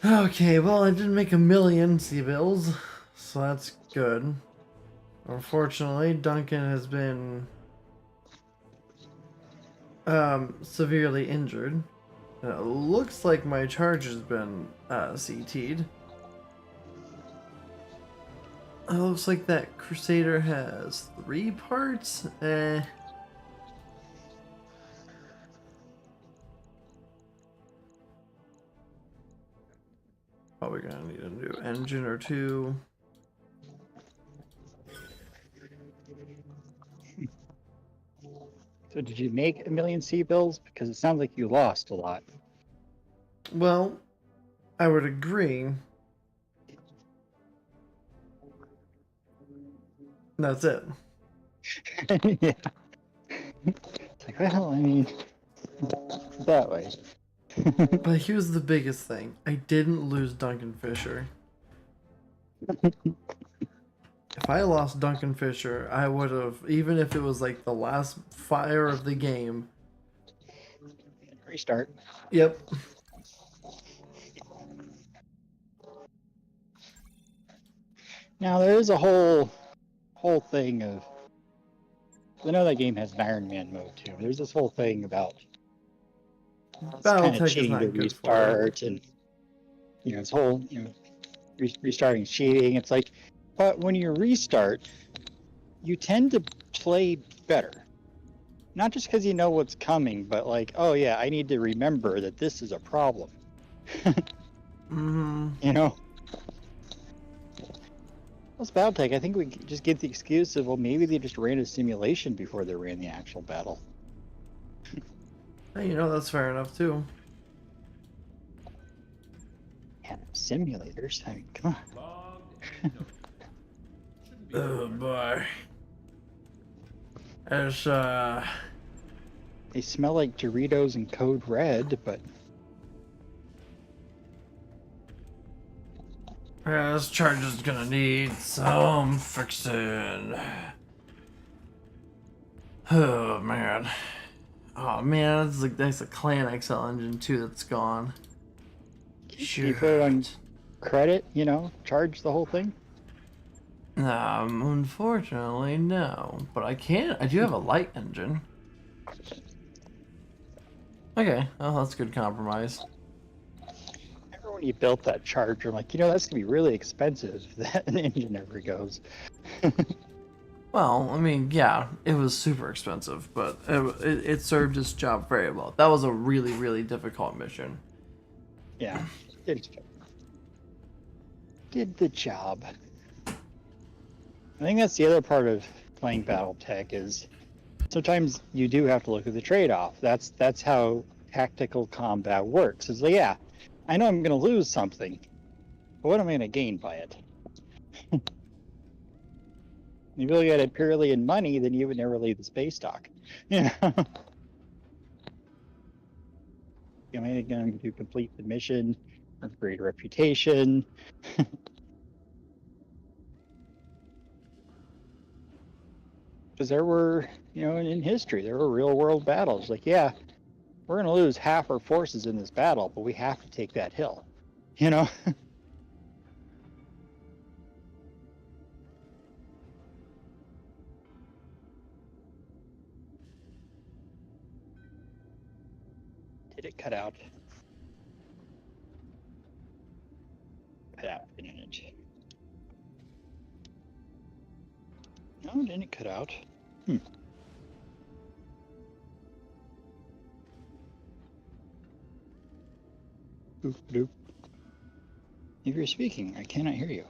Okay, well, I didn't make 1,000,000 C-bills, so that's good. Unfortunately, Duncan has been severely injured. And it looks like my charge has been CT'd. It looks like that Crusader has 3 parts. Probably gonna need a new engine or 2. So did you make 1,000,000 C-bills? Because it sounds like you lost a lot. Well, I would agree. That's it. Yeah. It's like, well, I mean, that way. But here's the biggest thing. I didn't lose Duncan Fisher. If I lost Duncan Fisher, I would have, even if it was like the last fire of the game. Restart. Yep. Now there is a whole thing of. I know that game has an Iron Man mode too. There's this whole thing about kind of Battletech is cheating not to good for it. restart, and this whole restarting is cheating. It's like, but when you restart, you tend to play better. Not just because you know what's coming, but like, oh yeah, I need to remember that this is a problem. Mm-hmm. You know? Well, Battletech, I think we could just get the excuse of, well, maybe they just ran a simulation before they ran the actual battle. Hey, you know, that's fair enough too. Yeah, simulators. I mean, come on. Oh boy. There's They smell like Doritos and Code Red, but yeah, this charge is gonna need some fixing. Oh man. Oh man, that's a Clan XL engine too that's gone. you put it on credit, charge the whole thing? Unfortunately, no. But I can. I do have a light engine. Okay, well, that's a good compromise. Remember when you built that Charger, I'm like, that's gonna be really expensive if that engine ever goes. Well, I mean, yeah, it was super expensive, but it served its job very well. That was a really, really difficult mission. Yeah, it did the job. I think that's the other part of playing Battletech is sometimes you do have to look at the trade-off. That's how tactical combat works. It's like, yeah, I know I'm going to lose something, but what am I going to gain by it? If you look at it purely in money, then you would never leave the space dock. Am I going to complete the mission, upgrade reputation? Because there were, in history, there were real world battles. Like, yeah, we're going to lose half our forces in this battle, but we have to take that hill. Did it cut out? Cut out, didn't it? No, didn't it cut out? Hmm. Boop, boop. If you're speaking, I cannot hear you.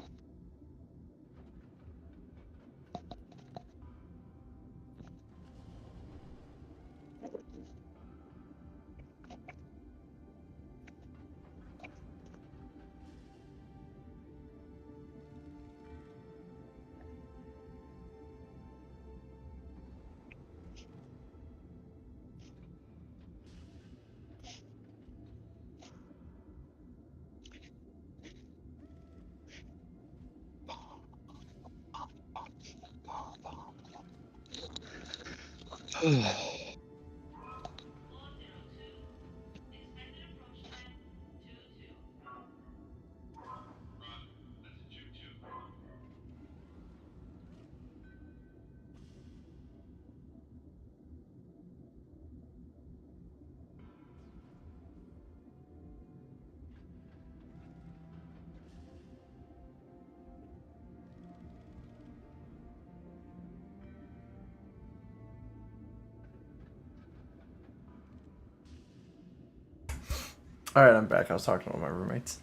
Alright, I'm back. I was talking to my roommates.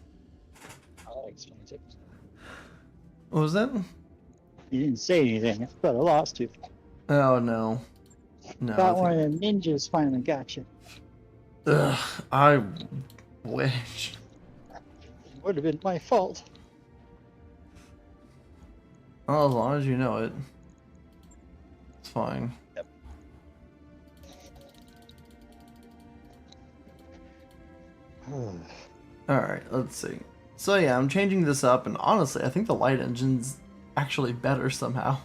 Oh, that explains it. What was that? You didn't say anything, but I lost you. Oh, no. No. Thought one of the ninjas finally got you. Ugh, I wish. It would have been my fault. Well, as long as you know it. It's fine. Yep. Alright, let's see. So yeah, I'm changing this up, and honestly, I think the light engine's actually better somehow.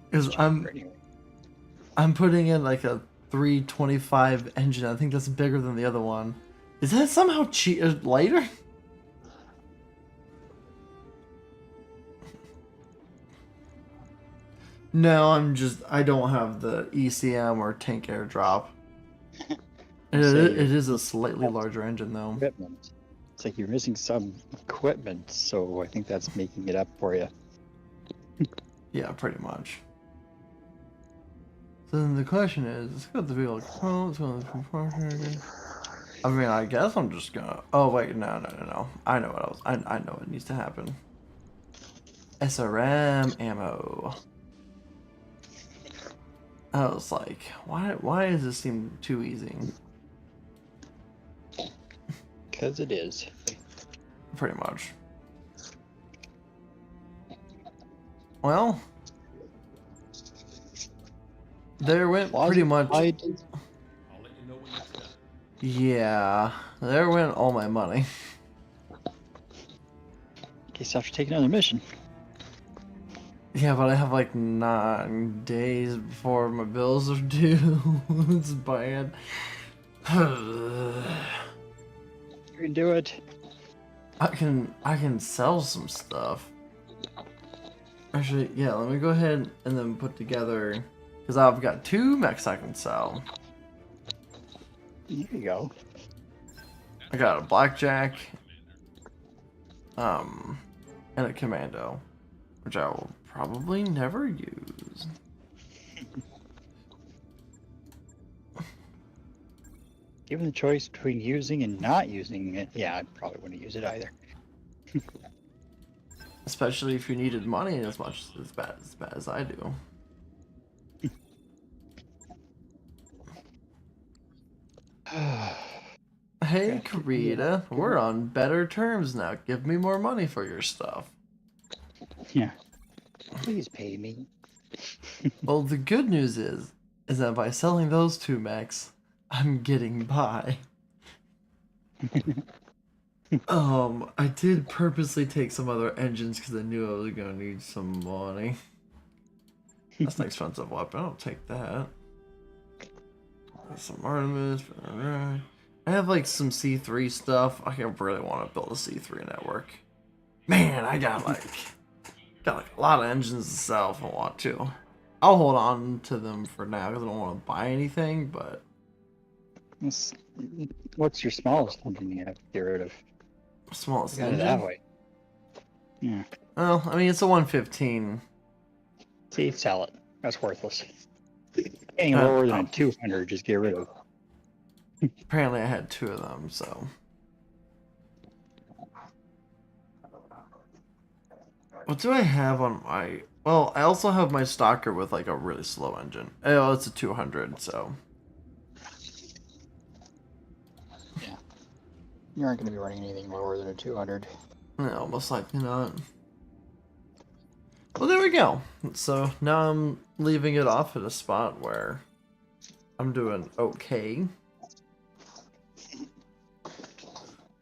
Because I'm putting in like a 325 engine. I think that's bigger than the other one. Is that somehow lighter? No, I don't have the ECM or tank airdrop. It is a slightly larger engine though. Equipment. It's like you're missing some equipment, so I think that's making it up for you. Yeah, pretty much. So then the question is, it's got the vehicle control, it's got the proportion. I mean, I guess I'm just gonna. Oh wait, no. I know what I know what needs to happen. SRM ammo. I was like, why does this seem too easy? Because it is. Pretty much. Well, there went pretty much. I'll let you know when it's done. Yeah, there went all my money. Guess I have to take another mission. Yeah, but I have like 9 days before my bills are due. It's bad. You can do it. I can sell some stuff. Actually, yeah, let me go ahead and then put together, because I've got 2 mechs I can sell. There you go. I got a blackjack, and a commando, which I will probably never use. Given the choice between using and not using it, yeah, I probably wouldn't use it either. Especially if you needed money as bad as I do. Hey, Karita, we're on better terms now. Give me more money for your stuff. Yeah. Please pay me. Well, the good news is that by selling those 2 mechs, I'm getting by. I did purposely take some other engines because I knew I was gonna need some money. That's an expensive weapon. I'll take that. Some Artemis. I have like some C3 stuff. I really want to build a C3 network. Man, I got like a lot of engines to sell if I want to. I'll hold on to them for now because I don't want to buy anything. But what's your smallest engine you have to get rid of? Smallest Got engine? it that way. Yeah. Well, I mean, it's a 115. See, sell it. That's worthless. Any lower than a 200, just get rid of it. Apparently I had 2 of them, so. What do I have on my... Well, I also have my Stalker with like a really slow engine. Oh, it's a 200, so. Yeah. You aren't going to be running anything lower than a 200. Yeah, almost likely not. Well, there we go. So now I'm leaving it off at a spot where I'm doing okay.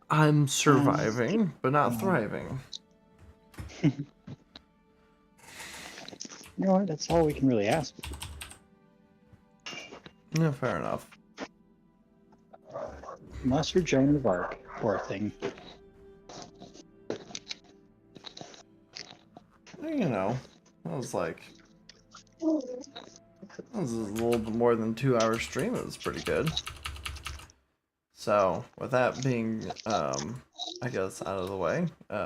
I'm surviving, but not thriving. You know what? That's all we can really ask. Yeah, fair enough. Unless you're Joan of Arc, poor thing. You know, I was like, this is a little bit more than 2-hour stream. It was pretty good. So, with that being, I guess, out of the way,